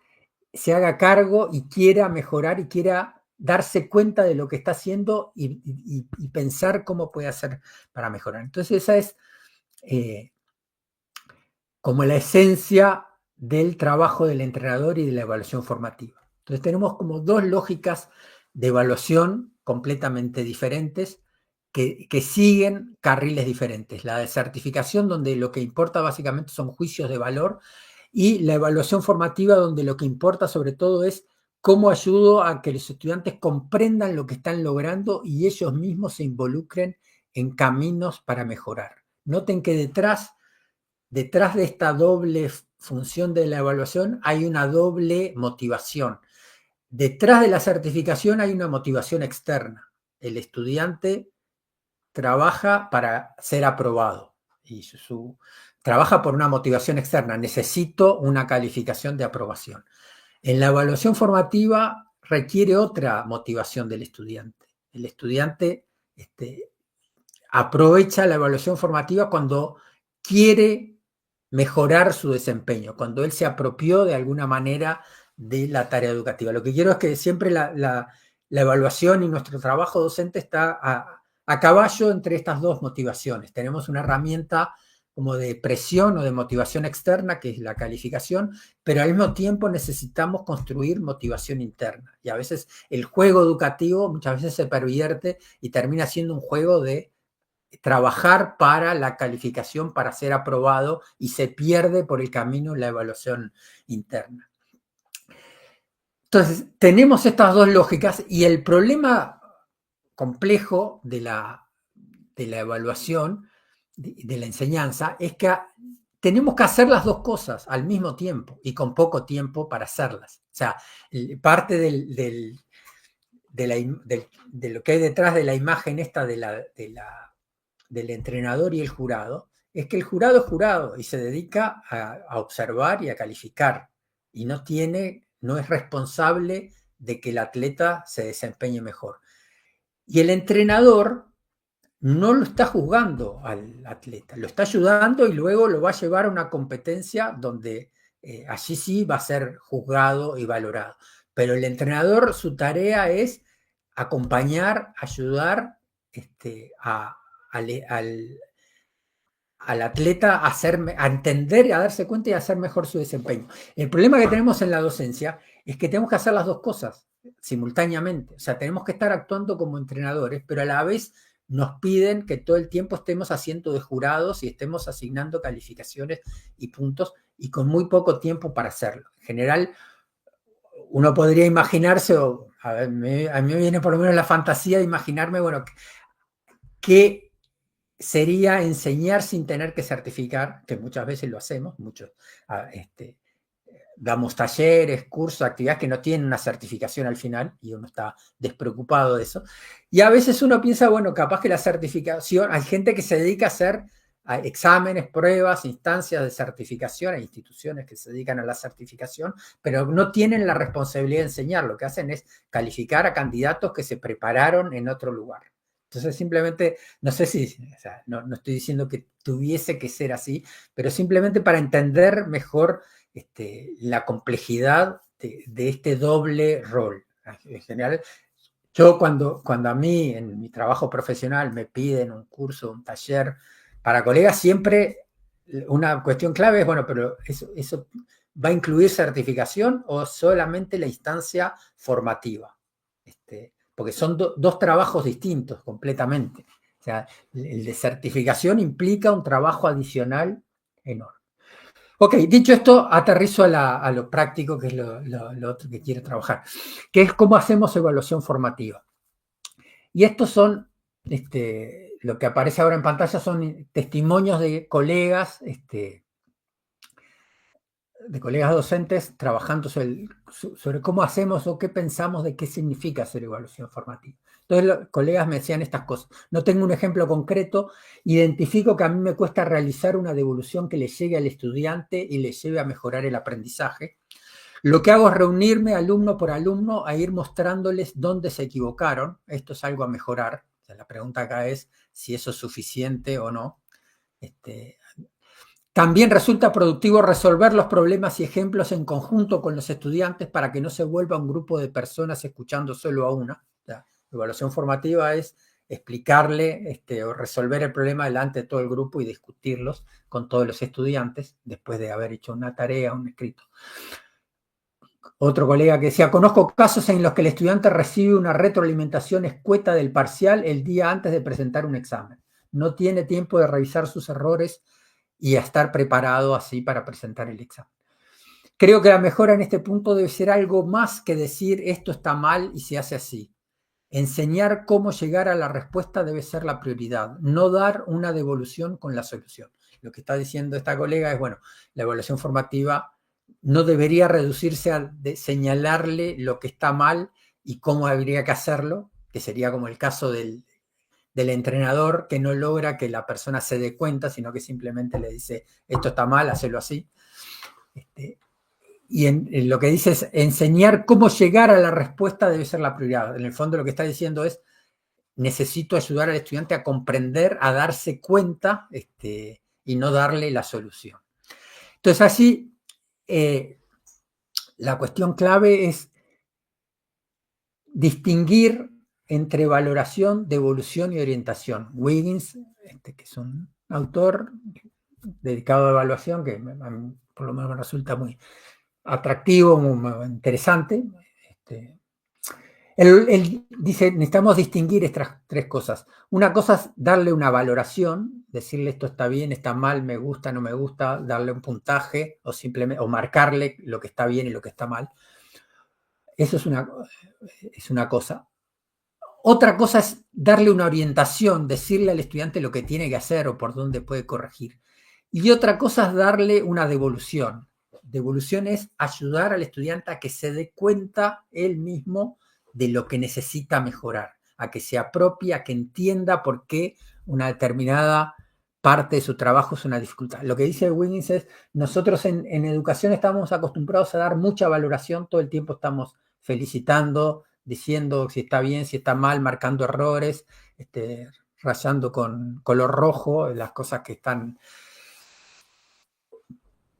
se haga cargo y quiera mejorar y quiera darse cuenta de lo que está haciendo y pensar cómo puede hacer para mejorar. Entonces esa es como la esencia del trabajo del entrenador y de la evaluación formativa. Entonces tenemos como dos lógicas de evaluación completamente diferentes que siguen carriles diferentes. La de certificación, donde lo que importa básicamente son juicios de valor, y la evaluación formativa, donde lo que importa sobre todo es cómo ayudo a que los estudiantes comprendan lo que están logrando y ellos mismos se involucren en caminos para mejorar. Noten que detrás de esta doble función de la evaluación hay una doble motivación. Detrás de la certificación hay una motivación externa. El estudiante trabaja para ser aprobado y trabaja por una motivación externa. Necesito una calificación de aprobación. En la evaluación formativa requiere otra motivación del estudiante. El estudiante aprovecha la evaluación formativa cuando quiere mejorar su desempeño, cuando él se apropió de alguna manera de la tarea educativa. Lo que quiero es que siempre la evaluación y nuestro trabajo docente está a caballo entre estas dos motivaciones. Tenemos una herramienta como de presión o de motivación externa, que es la calificación, pero al mismo tiempo necesitamos construir motivación interna. Y a veces el juego educativo muchas veces se pervierte y termina siendo un juego de trabajar para la calificación, para ser aprobado, y se pierde por el camino la evaluación interna. Entonces, tenemos estas dos lógicas, y el problema complejo de la evaluación, de la enseñanza, es que tenemos que hacer las dos cosas al mismo tiempo y con poco tiempo para hacerlas. O sea, parte de lo que hay detrás de la imagen esta del entrenador y el jurado, es que el jurado es jurado y se dedica a observar y a calificar, y no es responsable de que el atleta se desempeñe mejor. Y el entrenador no lo está juzgando al atleta, lo está ayudando y luego lo va a llevar a una competencia donde allí sí va a ser juzgado y valorado. Pero el entrenador, su tarea es acompañar, ayudar al atleta a entender, a darse cuenta y a hacer mejor su desempeño. El problema que tenemos en la docencia es que tenemos que hacer las dos cosas simultáneamente. O sea, tenemos que estar actuando como entrenadores, pero a la vez nos piden que todo el tiempo estemos haciendo de jurados y estemos asignando calificaciones y puntos, y con muy poco tiempo para hacerlo. En general, uno podría imaginarse, a mí me viene por lo menos la fantasía de imaginarme, bueno, que sería enseñar sin tener que certificar, que muchas veces lo hacemos, damos talleres, cursos, actividades que no tienen una certificación al final, y uno está despreocupado de eso. Y a veces uno piensa, bueno, capaz que la certificación, hay gente que se dedica a hacer exámenes, pruebas, instancias de certificación, hay instituciones que se dedican a la certificación, pero no tienen la responsabilidad de enseñar. Lo que hacen es calificar a candidatos que se prepararon en otro lugar. Entonces, simplemente, no sé si, o sea, no estoy diciendo que tuviese que ser así, pero simplemente para entender mejor la complejidad de este doble rol. En general, yo cuando a mí en mi trabajo profesional me piden un curso, un taller para colegas, siempre una cuestión clave es, bueno, pero ¿eso va a incluir certificación o solamente la instancia formativa? Porque son dos trabajos distintos completamente. O sea, el de certificación implica un trabajo adicional enorme. Ok, dicho esto, aterrizo a lo práctico, que es lo otro que quiero trabajar, que es cómo hacemos evaluación formativa. Y estos son, lo que aparece ahora en pantalla son testimonios de colegas, docentes trabajando sobre cómo hacemos o qué pensamos de qué significa hacer evaluación formativa. Entonces los colegas me decían estas cosas. No tengo un ejemplo concreto, identifico que a mí me cuesta realizar una devolución que le llegue al estudiante y le lleve a mejorar el aprendizaje. Lo que hago es reunirme alumno por alumno a ir mostrándoles dónde se equivocaron. Esto es algo a mejorar. O sea, la pregunta acá es si eso es suficiente o no. También resulta productivo resolver los problemas y ejemplos en conjunto con los estudiantes para que no se vuelva un grupo de personas escuchando solo a una. La evaluación formativa es explicarle o resolver el problema delante de todo el grupo y discutirlos con todos los estudiantes después de haber hecho una tarea, un escrito. Otro colega que decía, conozco casos en los que el estudiante recibe una retroalimentación escueta del parcial el día antes de presentar un examen. No tiene tiempo de revisar sus errores y a estar preparado así para presentar el examen. Creo que la mejora en este punto debe ser algo más que decir esto está mal y se hace así. Enseñar cómo llegar a la respuesta debe ser la prioridad, no dar una devolución con la solución. Lo que está diciendo esta colega es, bueno, la evaluación formativa no debería reducirse a señalarle lo que está mal y cómo habría que hacerlo, que sería como el caso del entrenador que no logra que la persona se dé cuenta, sino que simplemente le dice, esto está mal, hacelo así. Y en lo que dice es, enseñar cómo llegar a la respuesta debe ser la prioridad. En el fondo lo que está diciendo es, necesito ayudar al estudiante a comprender, a darse cuenta, y no darle la solución. Entonces así, la cuestión clave es distinguir entre valoración, devolución y orientación. Wiggins, que es un autor dedicado a evaluación, que a mí, por lo menos me resulta muy atractivo, muy interesante, Él dice, necesitamos distinguir estas tres cosas. Una cosa es darle una valoración, decirle esto está bien, está mal, me gusta, no me gusta, darle un puntaje o simplemente o marcarle lo que está bien y lo que está mal. Eso es una cosa. Otra cosa es darle una orientación, decirle al estudiante lo que tiene que hacer o por dónde puede corregir. Y otra cosa es darle una devolución. Devolución es ayudar al estudiante a que se dé cuenta él mismo de lo que necesita mejorar, a que se apropie, a que entienda por qué una determinada parte de su trabajo es una dificultad. Lo que dice Wiggins es, nosotros en educación estamos acostumbrados a dar mucha valoración, todo el tiempo estamos felicitando, diciendo si está bien, si está mal, marcando errores, rayando con color rojo las cosas que están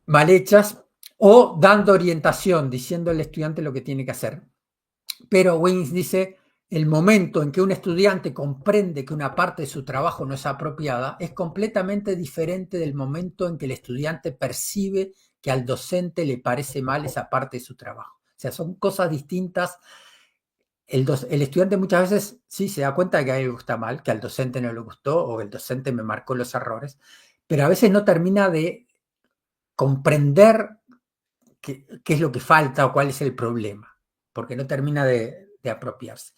mal hechas, o dando orientación, diciendo al estudiante lo que tiene que hacer. Pero Wiggins dice, el momento en que un estudiante comprende que una parte de su trabajo no es apropiada es completamente diferente del momento en que el estudiante percibe que al docente le parece mal esa parte de su trabajo. O sea, son cosas distintas. El estudiante muchas veces sí se da cuenta de que a algo está mal, que al docente no le gustó o el docente me marcó los errores, pero a veces no termina de comprender qué es lo que falta o cuál es el problema, porque no termina de apropiarse.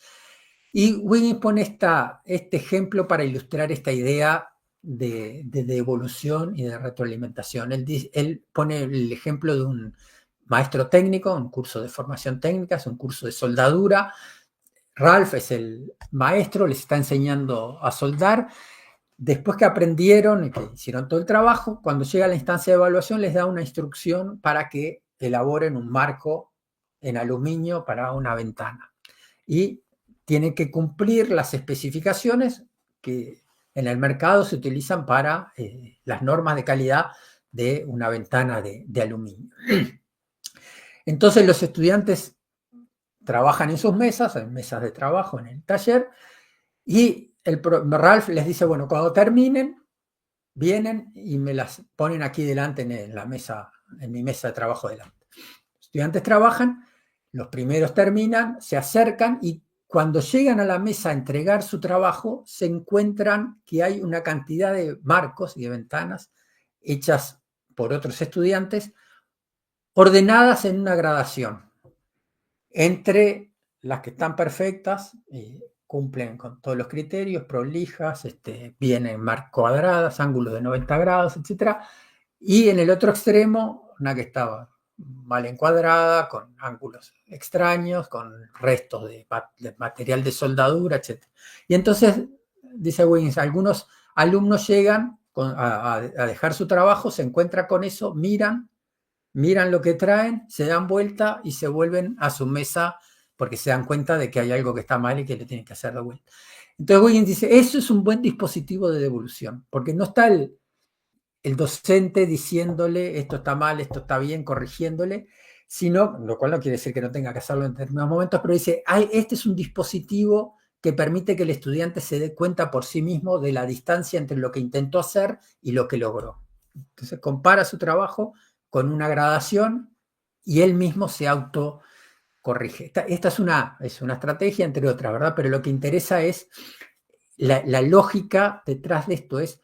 Y Wiggins pone este ejemplo para ilustrar esta idea de devolución y de retroalimentación. Él pone el ejemplo de un maestro técnico, un curso de formación técnica, es un curso de soldadura. Ralph es el maestro, les está enseñando a soldar. Después que aprendieron y que hicieron todo el trabajo, cuando llega la instancia de evaluación les da una instrucción para que elaboren un marco en aluminio para una ventana. Y tienen que cumplir las especificaciones que en el mercado se utilizan para las normas de calidad de una ventana de aluminio. Entonces los estudiantes trabajan en sus mesas, en mesas de trabajo en el taller, y Ralph les dice, bueno, cuando terminen, vienen y me las ponen aquí delante en la mesa, en mi mesa de trabajo delante. Los estudiantes trabajan, los primeros terminan, se acercan y cuando llegan a la mesa a entregar su trabajo, se encuentran que hay una cantidad de marcos y de ventanas hechas por otros estudiantes, ordenadas en una gradación, entre las que están perfectas y cumplen con todos los criterios, prolijas, vienen cuadradas, ángulos de 90 grados, etc. Y en el otro extremo, una que estaba mal encuadrada, con ángulos extraños, con restos de material de soldadura, etc. Y entonces, dice Wiggins, algunos alumnos llegan a dejar su trabajo, se encuentran con eso, miran lo que traen, se dan vuelta y se vuelven a su mesa porque se dan cuenta de que hay algo que está mal y que le tienen que hacer de vuelta. Entonces Wiggins dice, eso es un buen dispositivo de devolución, porque no está el docente diciéndole esto está mal, esto está bien, corrigiéndole, sino, lo cual no quiere decir que no tenga que hacerlo en determinados momentos, pero dice, este es un dispositivo que permite que el estudiante se dé cuenta por sí mismo de la distancia entre lo que intentó hacer y lo que logró. Entonces compara su trabajo con una gradación y él mismo se autocorrige. Esta es una estrategia, entre otras, ¿verdad? Pero lo que interesa es la lógica detrás de esto es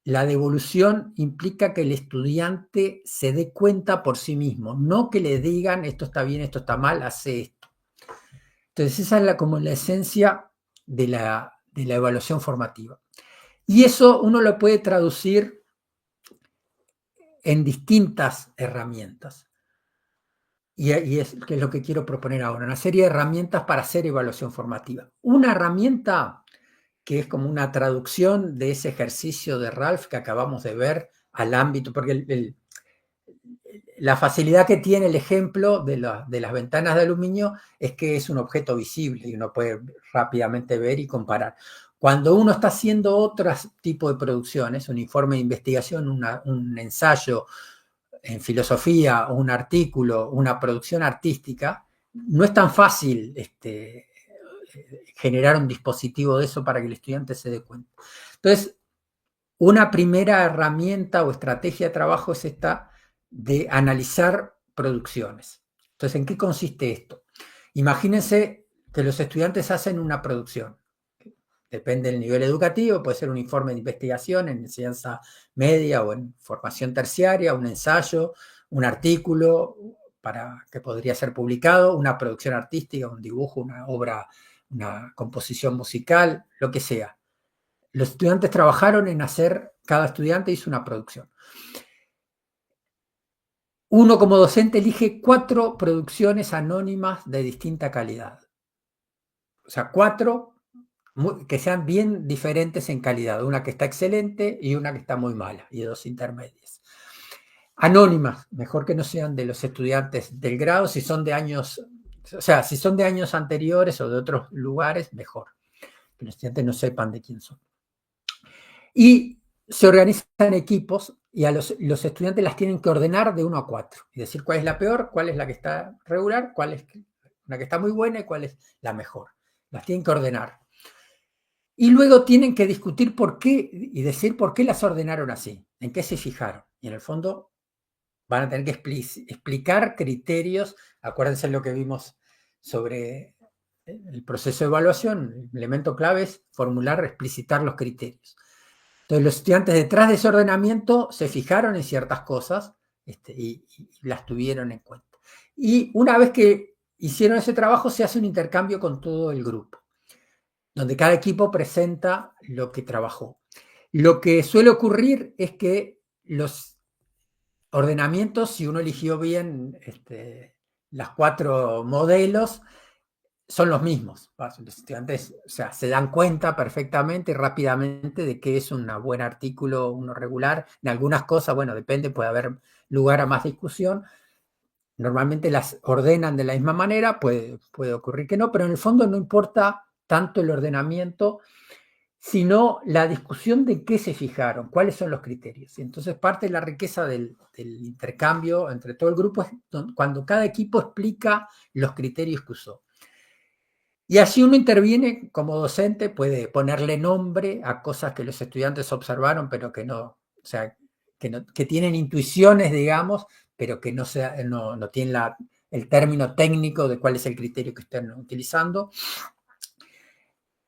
la devolución implica que el estudiante se dé cuenta por sí mismo, no que le digan esto está bien, esto está mal, hace esto. Entonces esa es como la esencia de la evaluación formativa. Y eso uno lo puede traducir en distintas herramientas. Y es que es lo que quiero proponer ahora, una serie de herramientas para hacer evaluación formativa. Una herramienta que es como una traducción de ese ejercicio de Ralph que acabamos de ver al ámbito, porque la facilidad que tiene el ejemplo de las ventanas de aluminio es que es un objeto visible y uno puede rápidamente ver y comparar. Cuando uno está haciendo otro tipo de producciones, un informe de investigación, un ensayo en filosofía, un artículo, una producción artística, no es tan fácil generar un dispositivo de eso para que el estudiante se dé cuenta. Entonces, una primera herramienta o estrategia de trabajo es esta de analizar producciones. Entonces, ¿en qué consiste esto? Imagínense que los estudiantes hacen una producción. Depende del nivel educativo, puede ser un informe de investigación en enseñanza media o en formación terciaria, un ensayo, un artículo que podría ser publicado, una producción artística, un dibujo, una obra, una composición musical, lo que sea. Los estudiantes trabajaron en hacer, cada estudiante hizo una producción. Uno como docente elige 4 producciones anónimas de distinta calidad. O sea, 4 que sean bien diferentes en calidad. Una que está excelente y una que está muy mala, y 2 intermedias. Anónimas, mejor que no sean de los estudiantes del grado, si son de años, o sea, si son de años anteriores o de otros lugares, mejor. Que los estudiantes no sepan de quién son. Y se organizan equipos y a los estudiantes las tienen que ordenar de 1 a 4 y decir cuál es la peor, cuál es la que está regular, cuál es la que está muy buena y cuál es la mejor. Las tienen que ordenar. Y luego tienen que discutir por qué y decir por qué las ordenaron así, en qué se fijaron. Y en el fondo van a tener que explicar criterios. Acuérdense lo que vimos sobre el proceso de evaluación. El elemento clave es formular, explicitar los criterios. Entonces los estudiantes detrás de ese ordenamiento se fijaron en ciertas cosas y las tuvieron en cuenta. Y una vez que hicieron ese trabajo se hace un intercambio con todo el grupo, donde cada equipo presenta lo que trabajó. Lo que suele ocurrir es que los ordenamientos, si uno eligió bien las 4 modelos, son los mismos. Los estudiantes, o sea, se dan cuenta perfectamente y rápidamente de que es un buen artículo, uno regular. En algunas cosas, bueno, depende, puede haber lugar a más discusión. Normalmente las ordenan de la misma manera, puede ocurrir que no, pero en el fondo no importa tanto el ordenamiento, sino la discusión de qué se fijaron, cuáles son los criterios. Y entonces parte de la riqueza del intercambio entre todo el grupo es cuando cada equipo explica los criterios que usó. Y así uno interviene como docente, puede ponerle nombre a cosas que los estudiantes observaron, pero que no, o sea, que tienen intuiciones, digamos, pero que no tienen el término técnico de cuál es el criterio que están utilizando.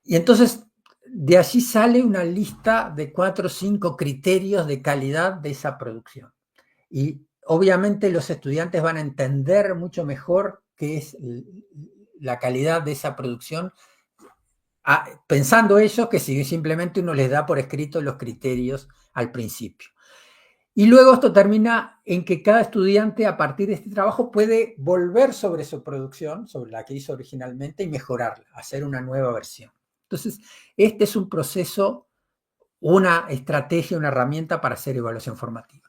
Y entonces de allí sale una lista de 4 o 5 criterios de calidad de esa producción. Y obviamente los estudiantes van a entender mucho mejor qué es la calidad de esa producción, pensando ellos que si simplemente uno les da por escrito los criterios al principio. Y luego esto termina en que cada estudiante a partir de este trabajo puede volver sobre su producción, sobre la que hizo originalmente, y mejorarla, hacer una nueva versión. Entonces, este es un proceso, una estrategia, una herramienta para hacer evaluación formativa.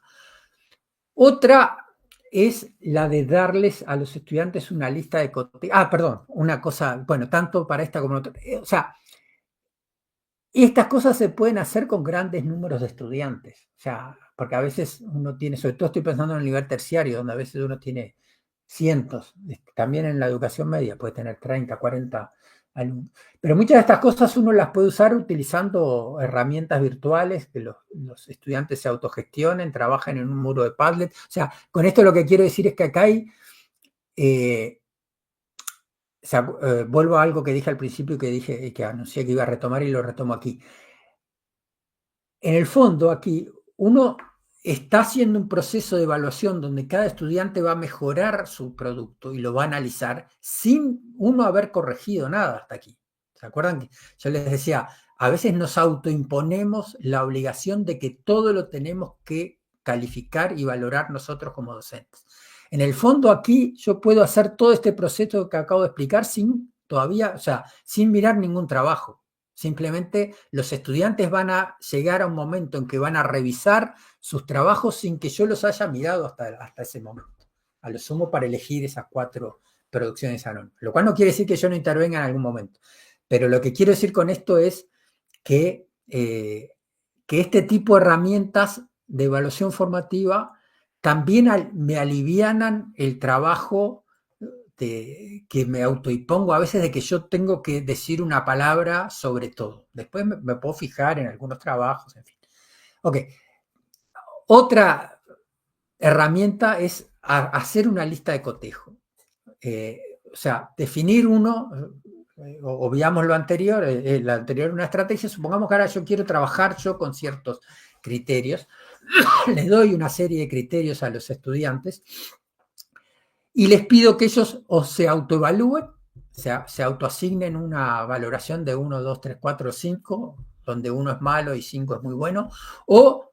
Otra es la de darles a los estudiantes una lista de una cosa, bueno, tanto para esta como otra. O sea, estas cosas se pueden hacer con grandes números de estudiantes. O sea, porque a veces uno tiene, sobre todo estoy pensando en el nivel terciario, donde a veces uno tiene cientos. También en la educación media puede tener 30, 40 alumnos. Pero muchas de estas cosas uno las puede usar utilizando herramientas virtuales, que los estudiantes se autogestionen, trabajen en un muro de Padlet. O sea, con esto lo que quiero decir es que acá hay, vuelvo a algo que dije al principio y que anuncié que iba a retomar y lo retomo aquí. En el fondo, aquí, uno está haciendo un proceso de evaluación donde cada estudiante va a mejorar su producto y lo va a analizar sin uno haber corregido nada hasta aquí. ¿Se acuerdan que yo les decía, a veces nos autoimponemos la obligación de que todo lo tenemos que calificar y valorar nosotros como docentes? En el fondo aquí yo puedo hacer todo este proceso que acabo de explicar sin mirar ningún trabajo. Simplemente los estudiantes van a llegar a un momento en que van a revisar sus trabajos sin que yo los haya mirado hasta ese momento. A lo sumo para elegir esas 4 producciones anónimas. Lo cual no quiere decir que yo no intervenga en algún momento. Pero lo que quiero decir con esto es que este tipo de herramientas de evaluación formativa también me alivianan el trabajo que me autoimpongo a veces de que yo tengo que decir una palabra sobre todo. Después me puedo fijar en algunos trabajos, en fin. Ok. Otra herramienta es hacer una lista de cotejo. O sea, definir obviamos lo anterior, la anterior una estrategia, supongamos que ahora yo quiero trabajar yo con ciertos criterios, les doy una serie de criterios a los estudiantes y les pido que ellos o se autoevalúen, se autoasignen una valoración de 1, 2, 3, 4, 5, donde 1 es malo y 5 es muy bueno, o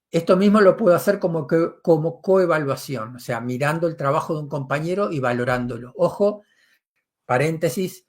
esto mismo lo puedo hacer como coevaluación, o sea, mirando el trabajo de un compañero y valorándolo. Ojo, paréntesis,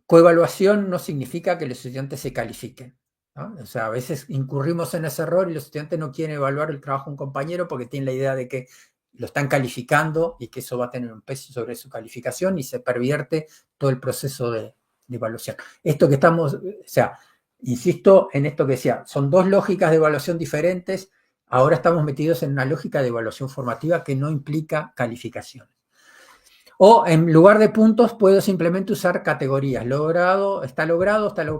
coevaluación no significa que los estudiantes se califiquen, ¿no? O sea, a veces incurrimos en ese error y los estudiantes no quieren evaluar el trabajo de un compañero porque tienen la idea de que lo están calificando y que eso va a tener un peso sobre su calificación y se pervierte todo el proceso de evaluación. Esto que estamos, o sea, insisto en esto que decía, son dos lógicas de evaluación diferentes. Ahora estamos metidos en una lógica de evaluación formativa que no implica calificaciones. O en lugar de puntos puedo simplemente usar categorías. Logrado, está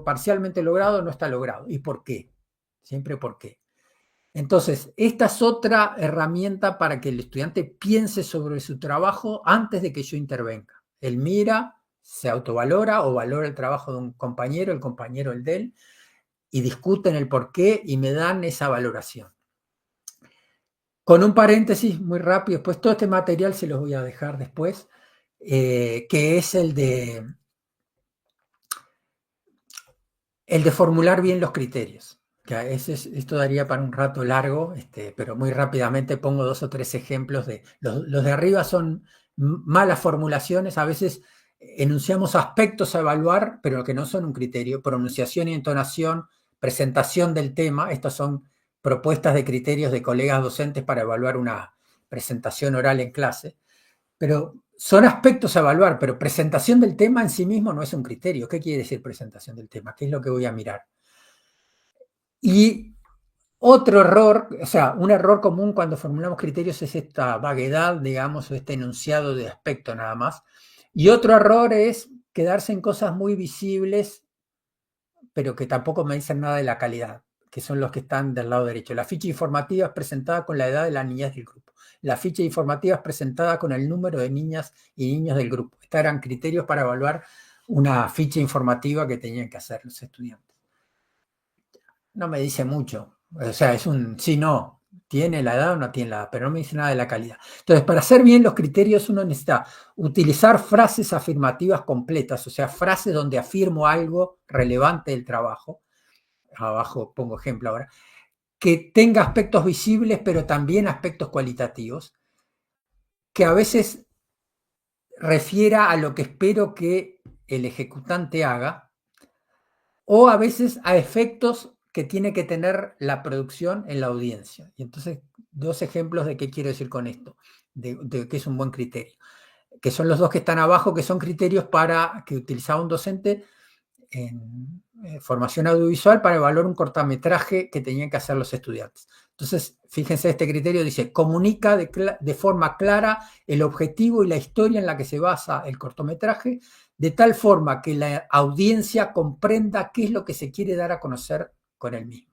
parcialmente logrado, no está logrado. ¿Y por qué? Siempre por qué. Entonces, esta es otra herramienta para que el estudiante piense sobre su trabajo antes de que yo intervenga. Él mira, se autovalora o valora el trabajo de un compañero, el compañero el de él, y discuten el por qué y me dan esa valoración. Con un paréntesis muy rápido, después todo este material se los voy a dejar después, que es el de formular bien los criterios. Esto daría para un rato largo, pero muy rápidamente pongo 2 o 3 ejemplos. Los de arriba son malas formulaciones, a veces enunciamos aspectos a evaluar, pero que no son un criterio, pronunciación y entonación, presentación del tema, estas son propuestas de criterios de colegas docentes para evaluar una presentación oral en clase, pero son aspectos a evaluar, pero presentación del tema en sí mismo no es un criterio. ¿Qué quiere decir presentación del tema? ¿Qué es lo que voy a mirar? Y otro error, o sea, un error común cuando formulamos criterios es esta vaguedad, digamos, o este enunciado de aspecto nada más. Y otro error es quedarse en cosas muy visibles, pero que tampoco me dicen nada de la calidad, que son los que están del lado derecho. La ficha informativa es presentada con la edad de las niñas del grupo. La ficha informativa es presentada con el número de niñas y niños del grupo. Estos eran criterios para evaluar una ficha informativa que tenían que hacer los estudiantes. No me dice mucho. O sea, es un sí, no. ¿Tiene la edad o no tiene la edad? Pero no me dice nada de la calidad. Entonces, para hacer bien los criterios, uno necesita utilizar frases afirmativas completas, o sea, frases donde afirmo algo relevante del trabajo. Abajo pongo ejemplo ahora. Que tenga aspectos visibles, pero también aspectos cualitativos. Que a veces refiera a lo que espero que el ejecutante haga. O a veces a efectos que tiene que tener la producción en la audiencia. Y entonces, 2 ejemplos de qué quiero decir con esto, de qué es un buen criterio, que son los 2 que están abajo, que son criterios para que utilizaba un docente en formación audiovisual para evaluar un cortometraje que tenían que hacer los estudiantes. Entonces, fíjense, este criterio dice, comunica de forma clara el objetivo y la historia en la que se basa el cortometraje, de tal forma que la audiencia comprenda qué es lo que se quiere dar a conocer con el mismo.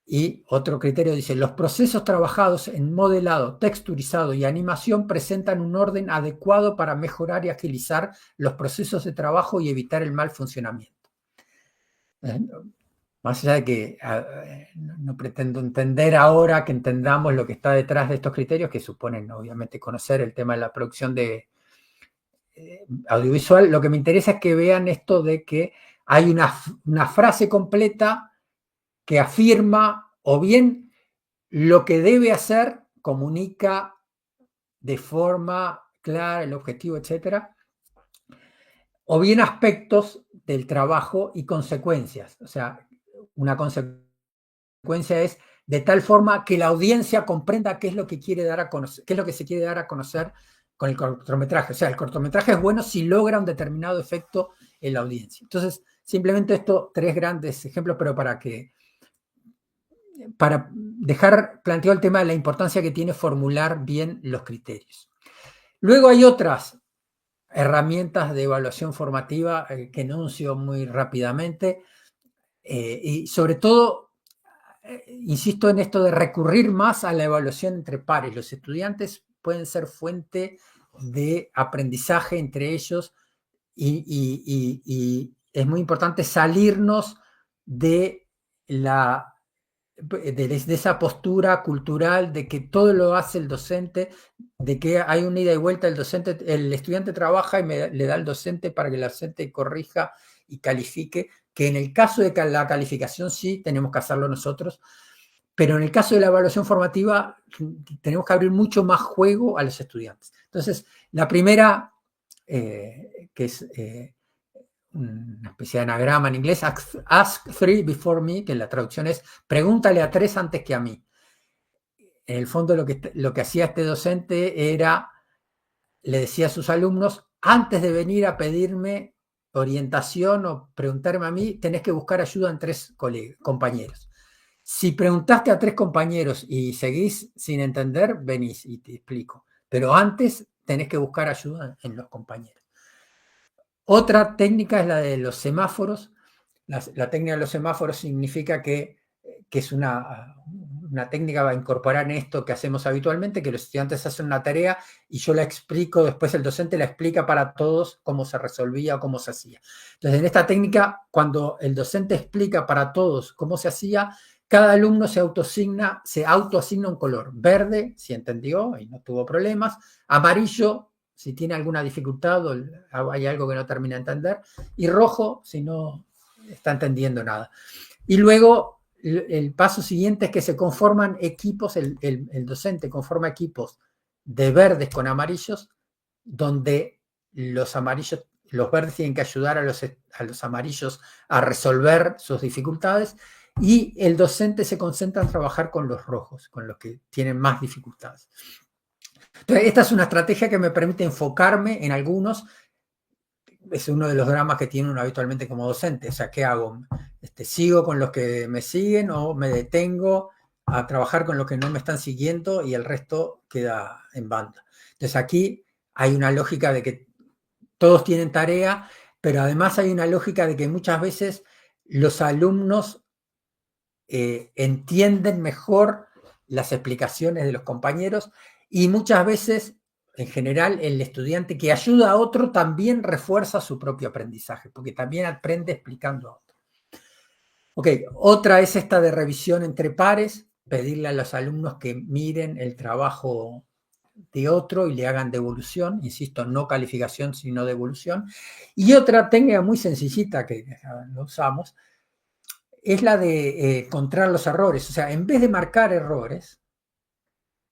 Y otro criterio dice, los procesos trabajados en modelado, texturizado y animación presentan un orden adecuado para mejorar y agilizar los procesos de trabajo y evitar el mal funcionamiento. Más allá de que no pretendo entender ahora que entendamos lo que está detrás de estos criterios, que suponen obviamente conocer el tema de la producción de audiovisual, lo que me interesa es que vean esto de que hay una frase completa que afirma o bien lo que debe hacer, comunica de forma clara el objetivo, etcétera, o bien aspectos del trabajo y consecuencias. O sea, una consecuencia es de tal forma que la audiencia comprenda qué es lo que quiere dar a conocer, qué es lo que se quiere dar a conocer con el cortometraje. O sea, el cortometraje es bueno si logra un determinado efecto en la audiencia. Entonces, simplemente esto, 3 grandes ejemplos, pero para dejar planteado el tema de la importancia que tiene formular bien los criterios. Luego hay otras herramientas de evaluación formativa que enuncio muy rápidamente y sobre todo insisto en esto de recurrir más a la evaluación entre pares. Los estudiantes pueden ser fuente de aprendizaje entre ellos y es muy importante salirnos de esa postura cultural de que todo lo hace el docente, de que hay una ida y vuelta, el estudiante trabaja y le da al docente para que el docente corrija y califique, que en el caso de la calificación sí tenemos que hacerlo nosotros, pero en el caso de la evaluación formativa tenemos que abrir mucho más juego a los estudiantes. Entonces, la primera, que es una especie de anagrama en inglés, ask 3 before me, que la traducción es pregúntale a 3 antes que a mí. En el fondo lo que hacía este docente era, le decía a sus alumnos, antes de venir a pedirme orientación o preguntarme a mí, tenés que buscar ayuda en 3 compañeros. Si preguntaste a 3 compañeros y seguís sin entender, venís y te explico. Pero antes tenés que buscar ayuda en los compañeros. Otra técnica es la de los semáforos. La técnica de los semáforos significa que es una técnica va a incorporar en esto que hacemos habitualmente, que los estudiantes hacen una tarea y yo la explico, después el docente la explica para todos cómo se resolvía o cómo se hacía. Entonces, en esta técnica, cuando el docente explica para todos cómo se hacía, cada alumno se autoasigna un color. Verde, si entendió y no tuvo problemas. Amarillo, si tiene alguna dificultad o hay algo que no termina de entender. Y rojo, si no está entendiendo nada. Y luego, el paso siguiente es que se conforman equipos, el docente conforma equipos de verdes con amarillos, donde los verdes tienen que ayudar a los amarillos a resolver sus dificultades, y el docente se concentra en trabajar con los rojos, con los que tienen más dificultades. Entonces, esta es una estrategia que me permite enfocarme en algunos. Es uno de los dramas que tiene uno habitualmente como docente. O sea, ¿qué hago? ¿Sigo con los que me siguen o me detengo a trabajar con los que no me están siguiendo y el resto queda en banda? Entonces, aquí hay una lógica de que todos tienen tarea, pero además hay una lógica de que muchas veces los alumnos entienden mejor las explicaciones de los compañeros y muchas veces, en general, el estudiante que ayuda a otro también refuerza su propio aprendizaje, porque también aprende explicando a otro. Ok, otra es esta de revisión entre pares, pedirle a los alumnos que miren el trabajo de otro y le hagan devolución, insisto, no calificación, sino devolución. Y otra técnica muy sencillita que lo usamos, es la de encontrar los errores. O sea, en vez de marcar errores,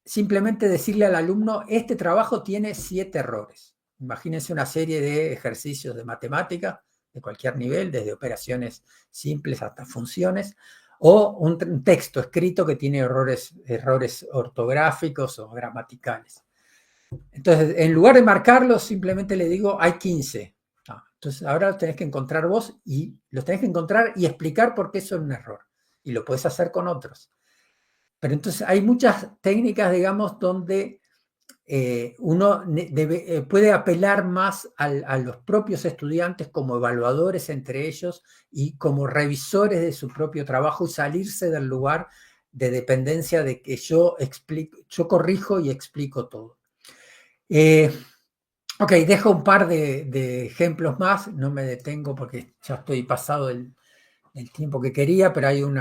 simplemente decirle al alumno, este trabajo tiene 7 errores. Imagínense una serie de ejercicios de matemática de cualquier nivel, desde operaciones simples hasta funciones, o un texto escrito que tiene errores ortográficos o gramaticales. Entonces, en lugar de marcarlos, simplemente le digo, hay 15. Entonces, ahora los tenés que encontrar vos y los tenés que encontrar y explicar por qué son un error. Y lo podés hacer con otros. Pero entonces hay muchas técnicas, digamos, donde uno puede apelar más a los propios estudiantes como evaluadores entre ellos y como revisores de su propio trabajo y salirse del lugar de dependencia de que yo corrijo y explico todo. Ok, dejo un par de ejemplos más, no me detengo porque ya estoy pasado el tiempo que quería, pero hay un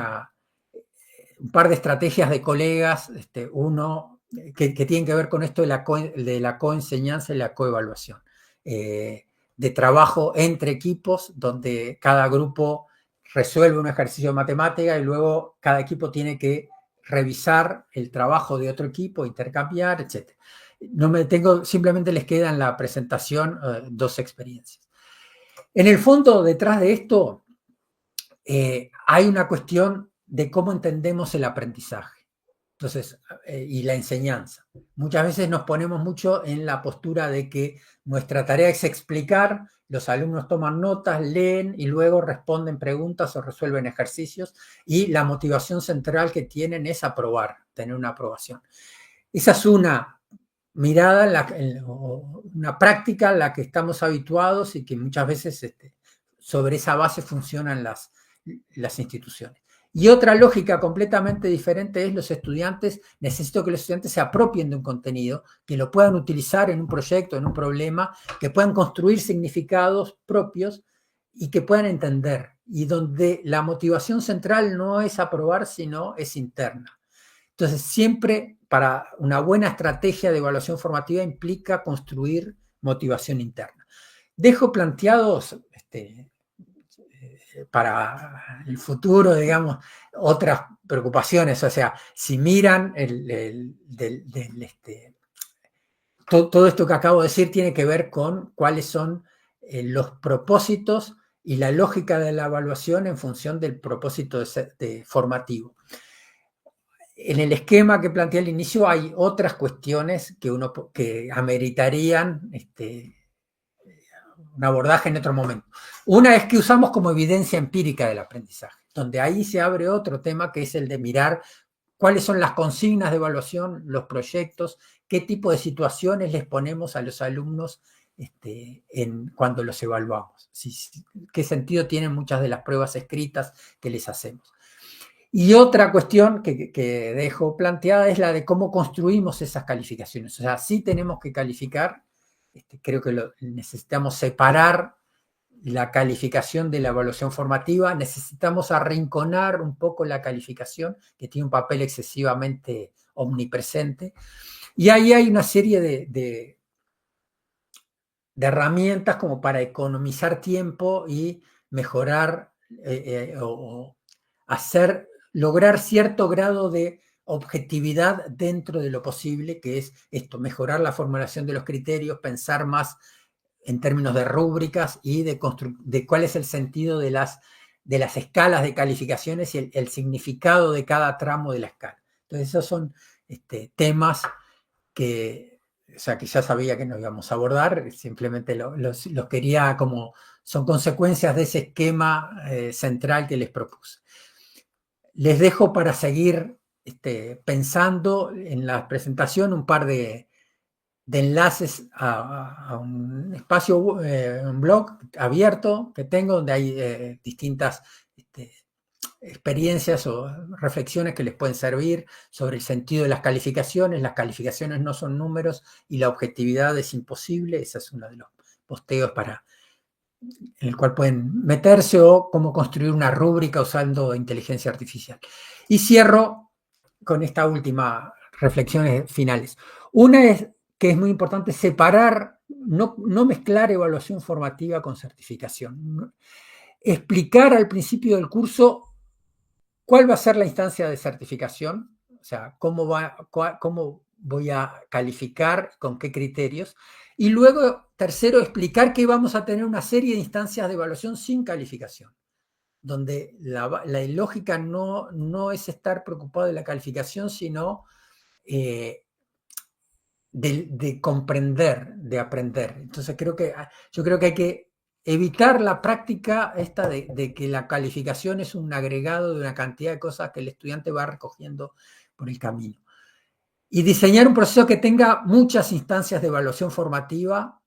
par de estrategias de colegas, uno que tienen que ver con esto de la coenseñanza y la coevaluación, de trabajo entre equipos, donde cada grupo resuelve un ejercicio de matemática y luego cada equipo tiene que revisar el trabajo de otro equipo, intercambiar, etc. No me detengo, simplemente les queda en la presentación 2 experiencias. En el fondo, detrás de esto, hay una cuestión de cómo entendemos el aprendizaje. Entonces, y la enseñanza. Muchas veces nos ponemos mucho en la postura de que nuestra tarea es explicar, los alumnos toman notas, leen y luego responden preguntas o resuelven ejercicios, y la motivación central que tienen es aprobar, tener una aprobación. Esa es una mirada, una práctica en la que estamos habituados y que muchas veces sobre esa base funcionan las instituciones. Y otra lógica completamente diferente es necesito que los estudiantes se apropien de un contenido, que lo puedan utilizar en un proyecto, en un problema, que puedan construir significados propios y que puedan entender. Y donde la motivación central no es aprobar, sino es interna. Entonces, siempre para una buena estrategia de evaluación formativa implica construir motivación interna. Dejo planteados para el futuro, digamos, otras preocupaciones. O sea, si miran todo esto que acabo de decir tiene que ver con cuáles son los propósitos y la lógica de la evaluación en función del propósito formativo. En el esquema que planteé al inicio hay otras cuestiones que ameritarían un abordaje en otro momento. Una es que usamos como evidencia empírica del aprendizaje, donde ahí se abre otro tema que es el de mirar cuáles son las consignas de evaluación, los proyectos, qué tipo de situaciones les ponemos a los alumnos cuando los evaluamos, qué sentido tienen muchas de las pruebas escritas que les hacemos. Y otra cuestión que dejo planteada es la de cómo construimos esas calificaciones. O sea, sí tenemos que calificar, creo que necesitamos separar la calificación de la evaluación formativa, necesitamos arrinconar un poco la calificación, que tiene un papel excesivamente omnipresente, y ahí hay una serie de herramientas como para economizar tiempo y mejorar o lograr cierto grado de objetividad dentro de lo posible, que es esto, mejorar la formulación de los criterios, pensar más en términos de rúbricas y de cuál es el sentido de las escalas de calificaciones y el significado de cada tramo de la escala. Entonces, esos son temas que ya sabía que nos íbamos a abordar, simplemente los quería son consecuencias de ese esquema central que les propuse. Les dejo para seguir pensando en la presentación un par de enlaces a un espacio, un blog abierto que tengo, donde hay distintas experiencias o reflexiones que les pueden servir sobre el sentido de las calificaciones. Las calificaciones no son números y la objetividad es imposible. Ese es uno de los posteos en el cual pueden meterse, o cómo construir una rúbrica usando inteligencia artificial. Y cierro con esta última reflexiones finales. Una es que es muy importante separar, no mezclar evaluación formativa con certificación. Explicar al principio del curso cuál va a ser la instancia de certificación, o sea, cómo voy a calificar, con qué criterios. Y luego, tercero, explicar que vamos a tener una serie de instancias de evaluación sin calificación, donde la lógica no es estar preocupado de la calificación, sino de comprender, de aprender. Entonces yo creo que hay que evitar la práctica esta de que la calificación es un agregado de una cantidad de cosas que el estudiante va recogiendo por el camino. Y diseñar un proceso que tenga muchas instancias de evaluación formativa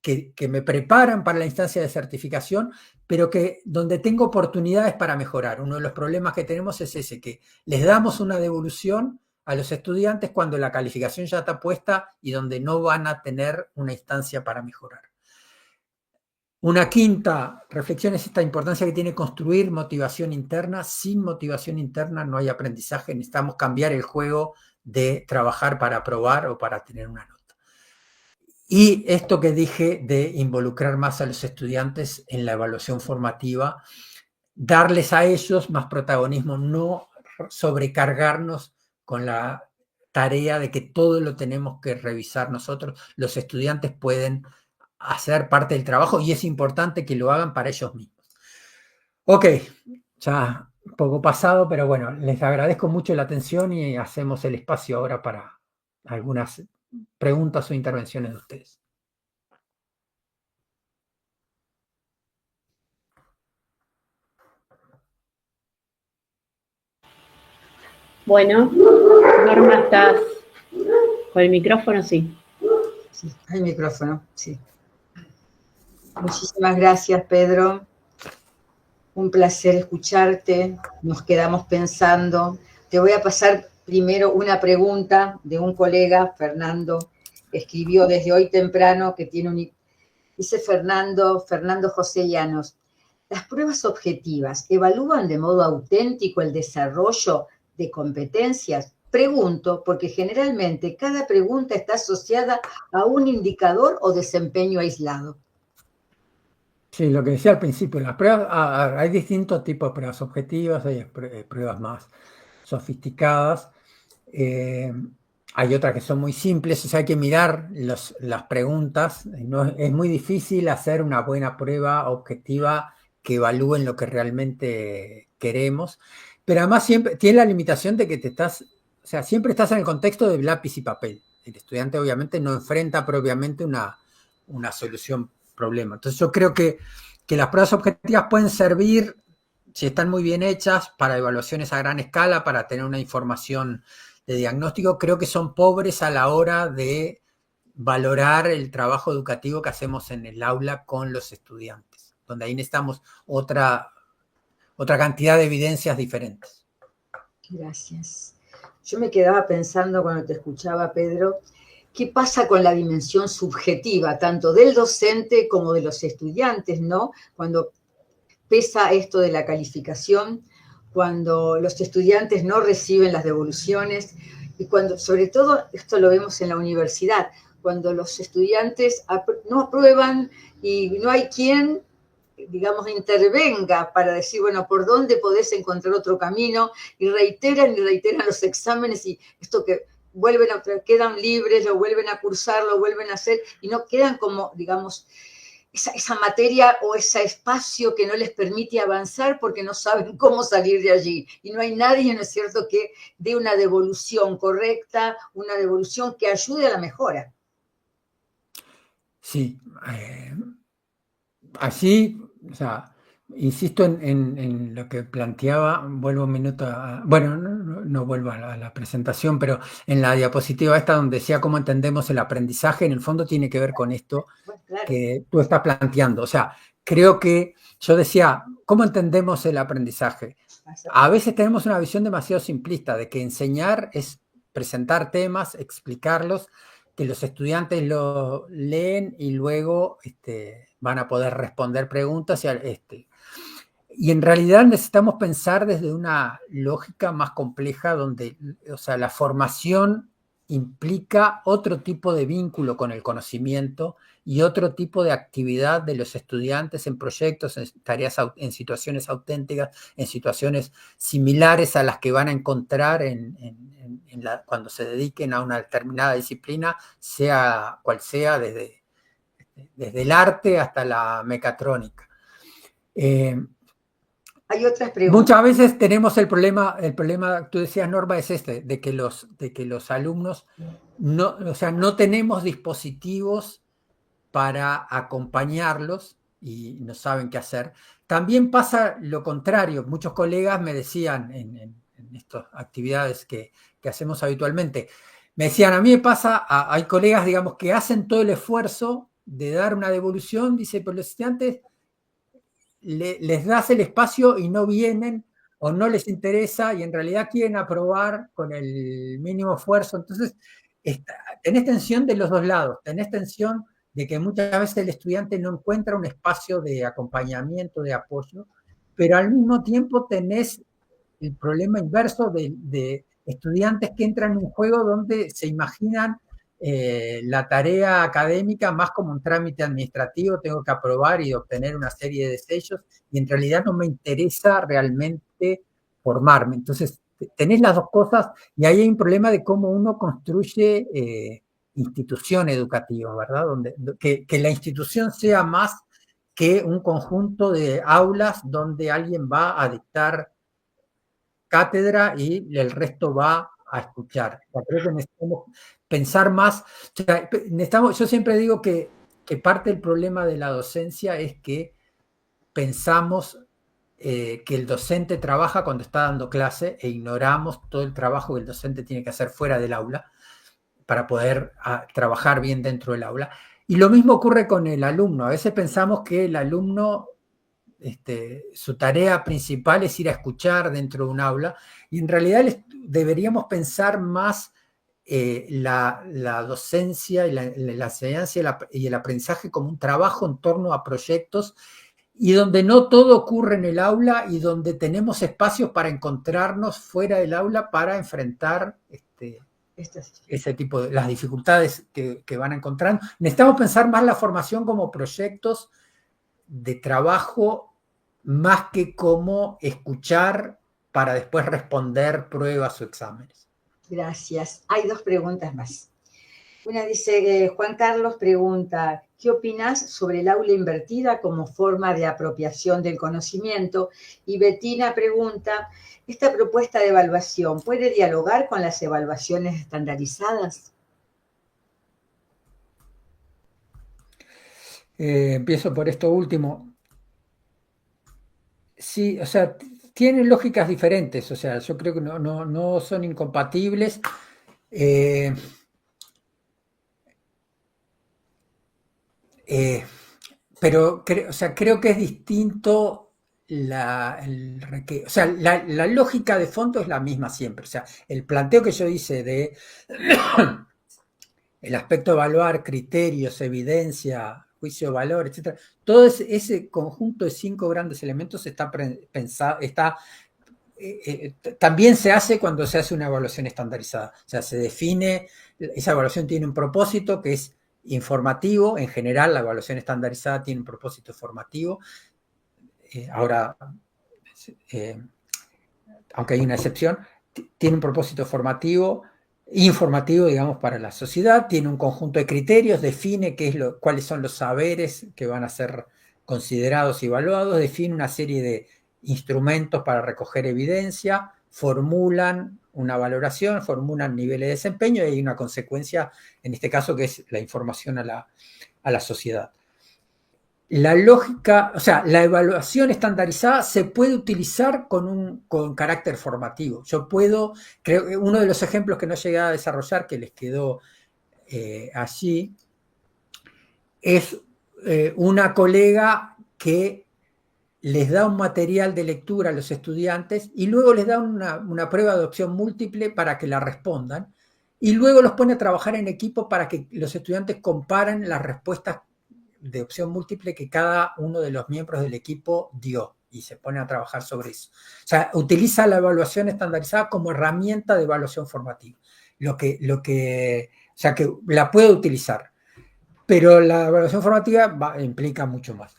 que me preparan para la instancia de certificación, pero donde tengo oportunidades para mejorar. Uno de los problemas que tenemos es ese, que les damos una devolución a los estudiantes cuando la calificación ya está puesta y donde no van a tener una instancia para mejorar. Una quinta reflexión es esta importancia que tiene construir motivación interna. Sin motivación interna no hay aprendizaje. Necesitamos cambiar el juego de trabajar para aprobar o para tener una nota. Y esto que dije de involucrar más a los estudiantes en la evaluación formativa, darles a ellos más protagonismo, no sobrecargarnos con la tarea de que todo lo tenemos que revisar nosotros. Los estudiantes pueden hacer parte del trabajo y es importante que lo hagan para ellos mismos. Ok, ya un poco pasado, pero bueno, les agradezco mucho la atención y hacemos el espacio ahora para algunas preguntas o intervenciones de ustedes.
Bueno, Norma, ¿estás con el micrófono? Sí.
Sí, hay micrófono, sí. Muchísimas gracias, Pedro. Un placer escucharte, nos quedamos pensando. Te voy a pasar primero una pregunta de un colega, Fernando, que escribió desde hoy temprano, que tiene un... Dice Fernando José Llanos, ¿las pruebas objetivas evalúan de modo auténtico el desarrollo de competencias? Pregunto, porque generalmente cada pregunta está asociada a un indicador o desempeño aislado.
Sí, lo que decía al principio, las pruebas, hay distintos tipos de pruebas objetivas, hay pruebas más sofisticadas, hay otras que son muy simples, o sea, hay que mirar las preguntas, es muy difícil hacer una buena prueba objetiva que evalúen lo que realmente queremos, pero además siempre tiene la limitación de que o sea, siempre estás en el contexto de lápiz y papel. El estudiante obviamente no enfrenta propiamente una solución problema. Entonces yo creo que las pruebas objetivas pueden servir, si están muy bien hechas, para evaluaciones a gran escala, para tener una información de diagnóstico. Creo que son pobres a la hora de valorar el trabajo educativo que hacemos en el aula con los estudiantes, donde ahí necesitamos otra cantidad de evidencias diferentes.
Gracias. Yo me quedaba pensando cuando te escuchaba, Pedro, ¿qué pasa con la dimensión subjetiva, tanto del docente como de los estudiantes, ¿no? Cuando pesa esto de la calificación, cuando los estudiantes no reciben las devoluciones y cuando, sobre todo, esto lo vemos en la universidad, cuando los estudiantes no aprueban y no hay quien, digamos, intervenga para decir, bueno, ¿por dónde podés encontrar otro camino? Y reiteran los exámenes y esto que vuelven a, quedan libres, lo vuelven a cursar, lo vuelven a hacer y no quedan como, digamos, esa materia o ese espacio que no les permite avanzar porque no saben cómo salir de allí. Y no hay nadie, ¿no es cierto?, que dé una devolución correcta, una devolución que ayude a la mejora.
Sí, así, o sea, insisto en lo que planteaba, vuelvo un minuto bueno, no vuelvo a la presentación, pero en la diapositiva esta donde decía cómo entendemos el aprendizaje, en el fondo tiene que ver con esto que tú estás planteando. O sea, creo que yo decía, ¿cómo entendemos el aprendizaje? A veces tenemos una visión demasiado simplista de que enseñar es presentar temas, explicarlos, que los estudiantes lo leen y luego van a poder responder preguntas. Y en realidad necesitamos pensar desde una lógica más compleja donde, o sea, la formación implica otro tipo de vínculo con el conocimiento y otro tipo de actividad de los estudiantes en proyectos, en tareas, en situaciones auténticas, en situaciones similares a las que van a encontrar cuando se dediquen a una determinada disciplina, sea cual sea, desde el arte hasta la mecatrónica.
Hay otras preguntas.
Muchas veces tenemos el problema, tú decías, Norma, es de que los alumnos no tenemos dispositivos para acompañarlos y no saben qué hacer. También pasa lo contrario. Muchos colegas me decían en estas actividades que hacemos habitualmente, me decían, a mí me pasa, hay colegas, digamos, que hacen todo el esfuerzo de dar una devolución, dice, pero los estudiantes les das el espacio y no vienen o no les interesa y en realidad quieren aprobar con el mínimo esfuerzo. Entonces, tenés tensión de los dos lados, tenés tensión de que muchas veces el estudiante no encuentra un espacio de acompañamiento, de apoyo, pero al mismo tiempo tenés el problema inverso de estudiantes que entran en un juego donde se imaginan la tarea académica más como un trámite administrativo, tengo que aprobar y obtener una serie de sellos, y en realidad no me interesa realmente formarme. Entonces, tenés las dos cosas, y ahí hay un problema de cómo uno construye institución educativa, ¿verdad? Que la institución sea más que un conjunto de aulas donde alguien va a dictar cátedra y el resto va a escuchar. O sea, creo que necesitamos pensar más. O sea, yo siempre digo que parte del problema de la docencia es que pensamos que el docente trabaja cuando está dando clase e ignoramos todo el trabajo que el docente tiene que hacer fuera del aula para poder trabajar bien dentro del aula. Y lo mismo ocurre con el alumno. A veces pensamos que el alumno su tarea principal es ir a escuchar dentro de un aula, y en realidad deberíamos pensar más la docencia y la enseñanza y el aprendizaje como un trabajo en torno a proyectos, y donde no todo ocurre en el aula y donde tenemos espacios para encontrarnos fuera del aula para enfrentar ese tipo de las dificultades que van encontrando. Necesitamos pensar más la formación como proyectos de trabajo más que como escuchar para después responder pruebas o exámenes.
Gracias. Hay 2 preguntas más. Una dice, Juan Carlos pregunta, ¿qué opinas sobre el aula invertida como forma de apropiación del conocimiento? Y Betina pregunta, ¿esta propuesta de evaluación puede dialogar con las evaluaciones estandarizadas?
Empiezo por esto último. Sí, o sea, tienen lógicas diferentes, o sea, yo creo que no son incompatibles. Pero creo que es distinto la lógica de fondo es la misma siempre. O sea, el planteo que yo hice de el aspecto de evaluar criterios, evidencia, juicio de valor, etcétera, todo ese conjunto de 5 grandes elementos está pensado, también se hace cuando se hace una evaluación estandarizada. O sea, se define, esa evaluación tiene un propósito que es informativo. En general, la evaluación estandarizada tiene un propósito formativo. Ahora, aunque hay una excepción, tiene un propósito formativo, informativo, digamos, para la sociedad. Tiene un conjunto de criterios, define cuáles son los saberes que van a ser considerados y evaluados, define una serie de instrumentos para recoger evidencia, formulan una valoración, formulan niveles de desempeño, y hay una consecuencia, en este caso, que es la información a la sociedad. La lógica, o sea, la evaluación estandarizada se puede utilizar con carácter formativo. Yo creo que uno de los ejemplos que no llegué a desarrollar, que les quedó allí, es una colega que les da un material de lectura a los estudiantes y luego les da una prueba de opción múltiple para que la respondan, y luego los pone a trabajar en equipo para que los estudiantes comparen las respuestas de opción múltiple que cada uno de los miembros del equipo dio, y se pone a trabajar sobre eso. O sea, utiliza la evaluación estandarizada como herramienta de evaluación formativa. O sea, que la puede utilizar, pero la evaluación formativa implica mucho más.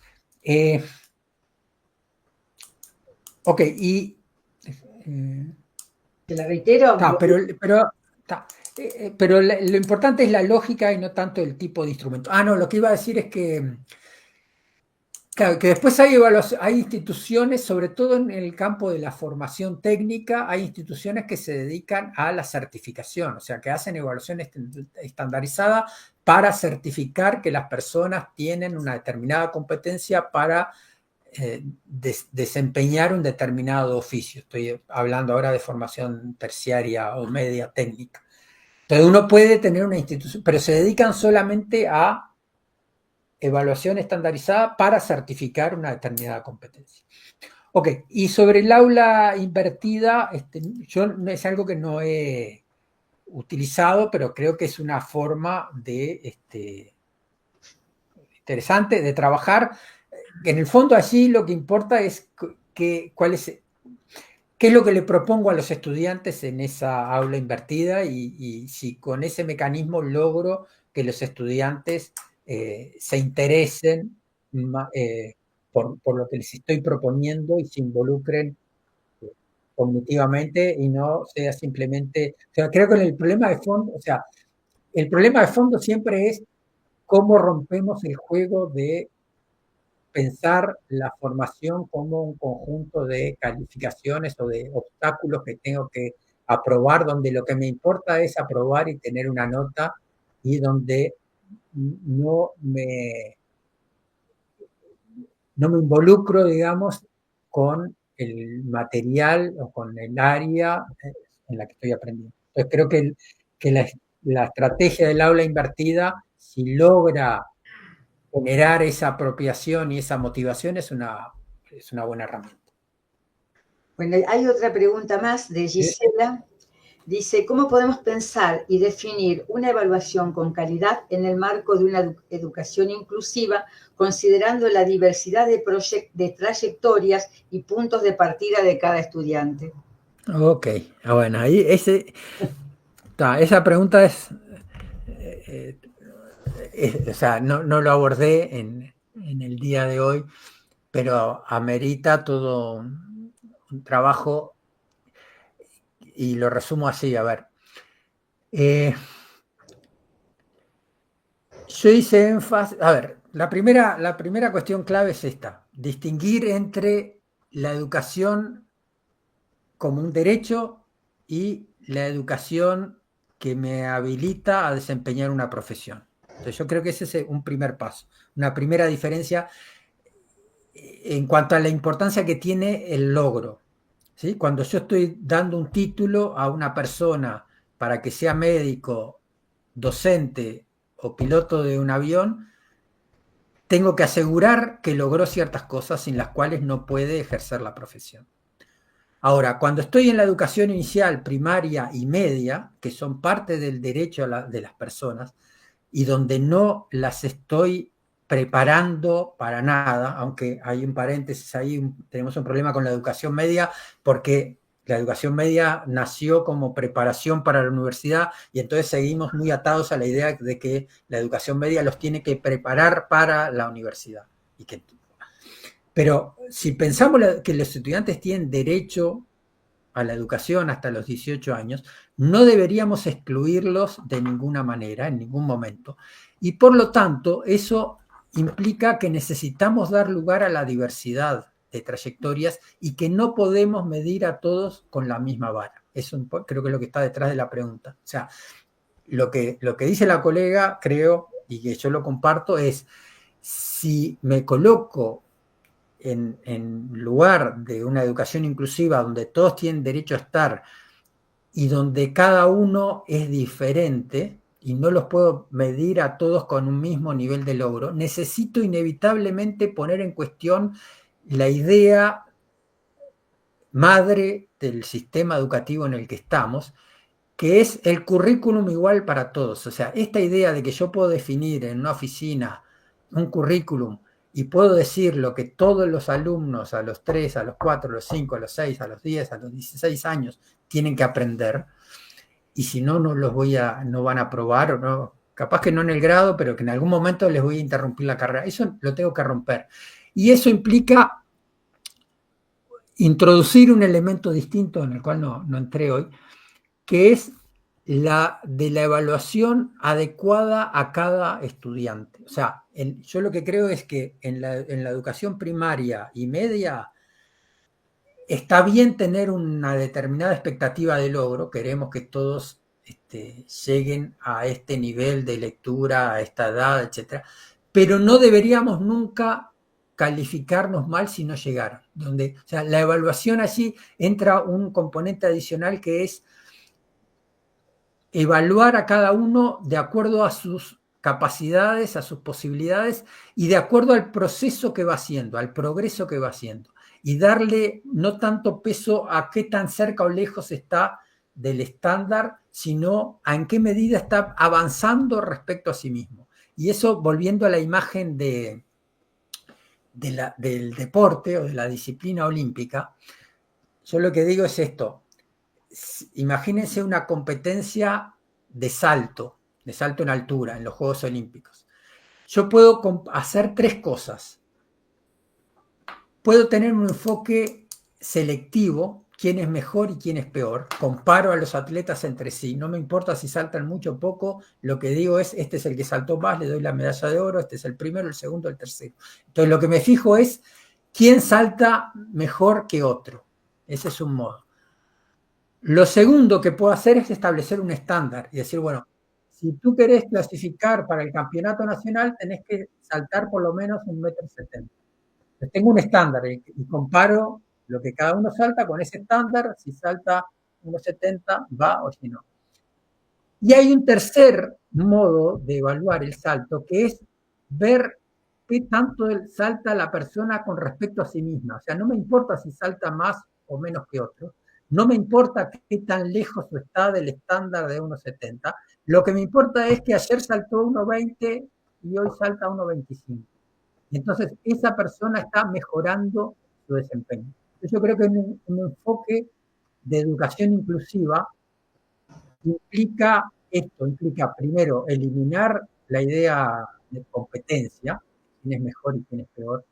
Ok, y...
¿Te la reitero?
Pero lo importante es la lógica y no tanto el tipo de instrumento. No, lo que iba a decir es que, claro, que después hay instituciones, sobre todo en el campo de la formación técnica, hay instituciones que se dedican a la certificación, o sea, que hacen evaluación estandarizada para certificar que las personas tienen una determinada competencia para desempeñar un determinado oficio. Estoy hablando ahora de formación terciaria o media técnica. Entonces uno puede tener una institución, pero se dedican solamente a evaluación estandarizada para certificar una determinada competencia. Ok, y sobre el aula invertida, yo es algo que no he utilizado, pero creo que es una forma interesante de trabajar. En el fondo allí lo que importa es qué es lo que le propongo a los estudiantes en esa aula invertida, y si con ese mecanismo logro que los estudiantes se interesen por lo que les estoy proponiendo y se involucren cognitivamente, y no sea simplemente... O sea, creo que el problema de fondo siempre es cómo rompemos el juego de pensar la formación como un conjunto de calificaciones o de obstáculos que tengo que aprobar, donde lo que me importa es aprobar y tener una nota, y donde no me involucro, digamos, con el material o con el área en la que estoy aprendiendo. Entonces creo que la estrategia del aula invertida, si logra generar esa apropiación y esa motivación, es una es una buena herramienta.
Bueno, hay otra pregunta más de Gisela. Dice, ¿cómo podemos pensar y definir una evaluación con calidad en el marco de una educación inclusiva, considerando la diversidad de trayectorias y puntos de partida de cada estudiante?
Ok, bueno, ahí esa pregunta o sea, no lo abordé en el día de hoy, pero amerita todo un trabajo y lo resumo así, a ver. Yo hice énfasis, a ver, la primera cuestión clave es esta, distinguir entre la educación como un derecho y la educación que me habilita a desempeñar una profesión. Entonces yo creo que ese es un primer paso, una primera diferencia en cuanto a la importancia que tiene el logro. ¿Sí? Cuando yo estoy dando un título a una persona para que sea médico, docente o piloto de un avión, tengo que asegurar que logró ciertas cosas sin las cuales no puede ejercer la profesión. Ahora, cuando estoy en la educación inicial, primaria y media, que son parte del derecho de las personas, y donde no las estoy preparando para nada, aunque hay un paréntesis ahí, tenemos un problema con la educación media, porque la educación media nació como preparación para la universidad y entonces seguimos muy atados a la idea de que la educación media los tiene que preparar para la universidad. Pero si pensamos que los estudiantes tienen derecho a la educación hasta los 18 años, no deberíamos excluirlos de ninguna manera, en ningún momento. Y por lo tanto, eso implica que necesitamos dar lugar a la diversidad de trayectorias y que no podemos medir a todos con la misma vara. Eso creo que es lo que está detrás de la pregunta. O sea, lo que dice la colega, creo, y que yo lo comparto, es si me coloco en lugar de una educación inclusiva donde todos tienen derecho a estar y donde cada uno es diferente y no los puedo medir a todos con un mismo nivel de logro, necesito inevitablemente poner en cuestión la idea madre del sistema educativo en el que estamos, que es el currículum igual para todos. O sea, esta idea de que yo puedo definir en una oficina un currículum y puedo decir lo que todos los alumnos a los 3, a los 4, a los 5, a los 6, a los 10, a los 16 años tienen que aprender, y si no, no van a aprobar, o no, capaz que no en el grado, pero que en algún momento les voy a interrumpir la carrera. Eso lo tengo que romper. Y eso implica introducir un elemento distinto en el cual no entré hoy, que es la de la evaluación adecuada a cada estudiante. O sea, yo lo que creo es que en la educación primaria y media está bien tener una determinada expectativa de logro, queremos que todos lleguen a este nivel de lectura, a esta edad, etc. Pero no deberíamos nunca calificarnos mal si no llegaron. O sea, la evaluación allí entra un componente adicional que es evaluar a cada uno de acuerdo a sus capacidades, a sus posibilidades y de acuerdo al proceso que va haciendo, al progreso que va haciendo. Y darle no tanto peso a qué tan cerca o lejos está del estándar, sino a en qué medida está avanzando respecto a sí mismo. Y eso, volviendo a la imagen del deporte o de la disciplina olímpica, yo lo que digo es esto: imagínense una competencia de salto en altura en los Juegos Olímpicos. Yo puedo hacer tres cosas. Puedo tener un enfoque selectivo, quién es mejor y quién es peor. Comparo a los atletas entre sí, no me importa si saltan mucho o poco, lo que digo es, este es el que saltó más, le doy la medalla de oro, este es el primero, el segundo, el tercero. Entonces lo que me fijo es quién salta mejor que otro. Ese es un modo. Lo segundo que puedo hacer es establecer un estándar y decir, bueno, si tú querés clasificar para el campeonato nacional, tenés que saltar por lo menos 1,70 m. Entonces tengo un estándar y comparo lo que cada uno salta con ese estándar, si salta 1,70 va o si no. Y hay un tercer modo de evaluar el salto, que es ver qué tanto salta la persona con respecto a sí misma. O sea, no me importa si salta más o menos que otro. No me importa qué tan lejos está del estándar de 1,70. Lo que me importa es que ayer saltó 1,20 y hoy salta 1,25. Entonces, esa persona está mejorando su desempeño. Entonces, yo creo que un enfoque de educación inclusiva implica esto, implica primero eliminar la idea de competencia, quién es mejor y quién es peor,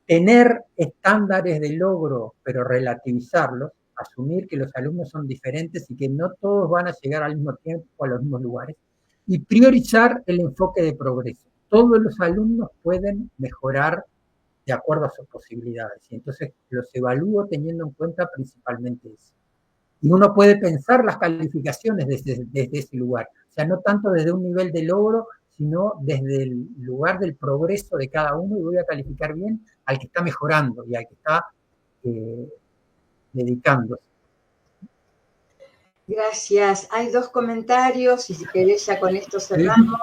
tener estándares de logro, pero relativizarlos, asumir que los alumnos son diferentes y que no todos van a llegar al mismo tiempo a los mismos lugares, y priorizar el enfoque de progreso. Todos los alumnos pueden mejorar de acuerdo a sus posibilidades, y entonces los evalúo teniendo en cuenta principalmente eso. Y uno puede pensar las calificaciones desde ese lugar, o sea, no tanto desde un nivel de logro, sino desde el lugar del progreso de cada uno, y voy a calificar bien al que está mejorando y al que está dedicándose.
Gracias. Hay 2 comentarios y si querés ya con esto cerramos.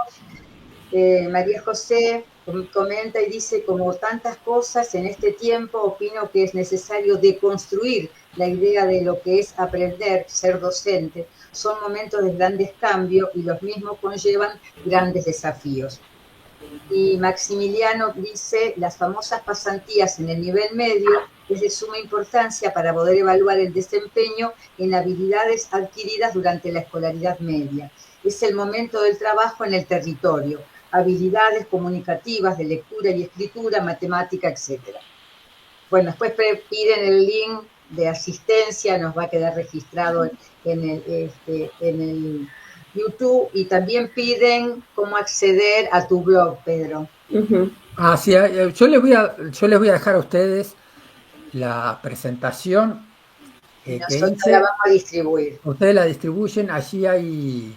María José comenta y dice, como tantas cosas en este tiempo, opino que es necesario deconstruir la idea de lo que es aprender, ser docente. Son momentos de grandes cambios y los mismos conllevan grandes desafíos. Y Maximiliano dice, las famosas pasantías en el nivel medio es de suma importancia para poder evaluar el desempeño en habilidades adquiridas durante la escolaridad media. Es el momento del trabajo en el territorio, habilidades comunicativas de lectura y escritura, matemática, etc. Bueno, después piden el link de asistencia, nos va a quedar registrado en el YouTube, y también piden cómo acceder a tu blog, Pedro.
Sí, yo les voy a dejar a ustedes la presentación
que hice. La vamos a distribuir.
Ustedes la distribuyen, allí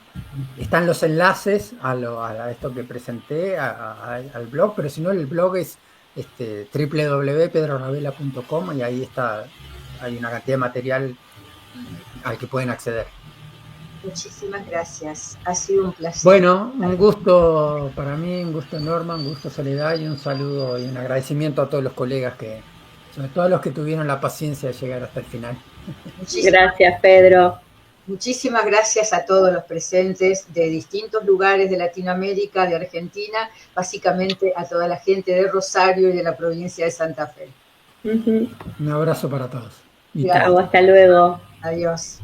están los enlaces a esto que presenté, al blog, pero si no, el blog es www.pedroravela.com, y ahí hay una cantidad de material al que pueden acceder.
Muchísimas gracias, ha sido un placer.
Bueno, un gusto para mí, un gusto Norma, un gusto Soledad, y un saludo y un agradecimiento a todos los colegas, sobre todo a los que tuvieron la paciencia de llegar hasta el final.
Gracias, Pedro.
Muchísimas gracias a todos los presentes de distintos lugares de Latinoamérica, de Argentina, básicamente a toda la gente de Rosario y de la provincia de Santa Fe.
Un abrazo para todos.
Chao, hasta luego.
Adiós.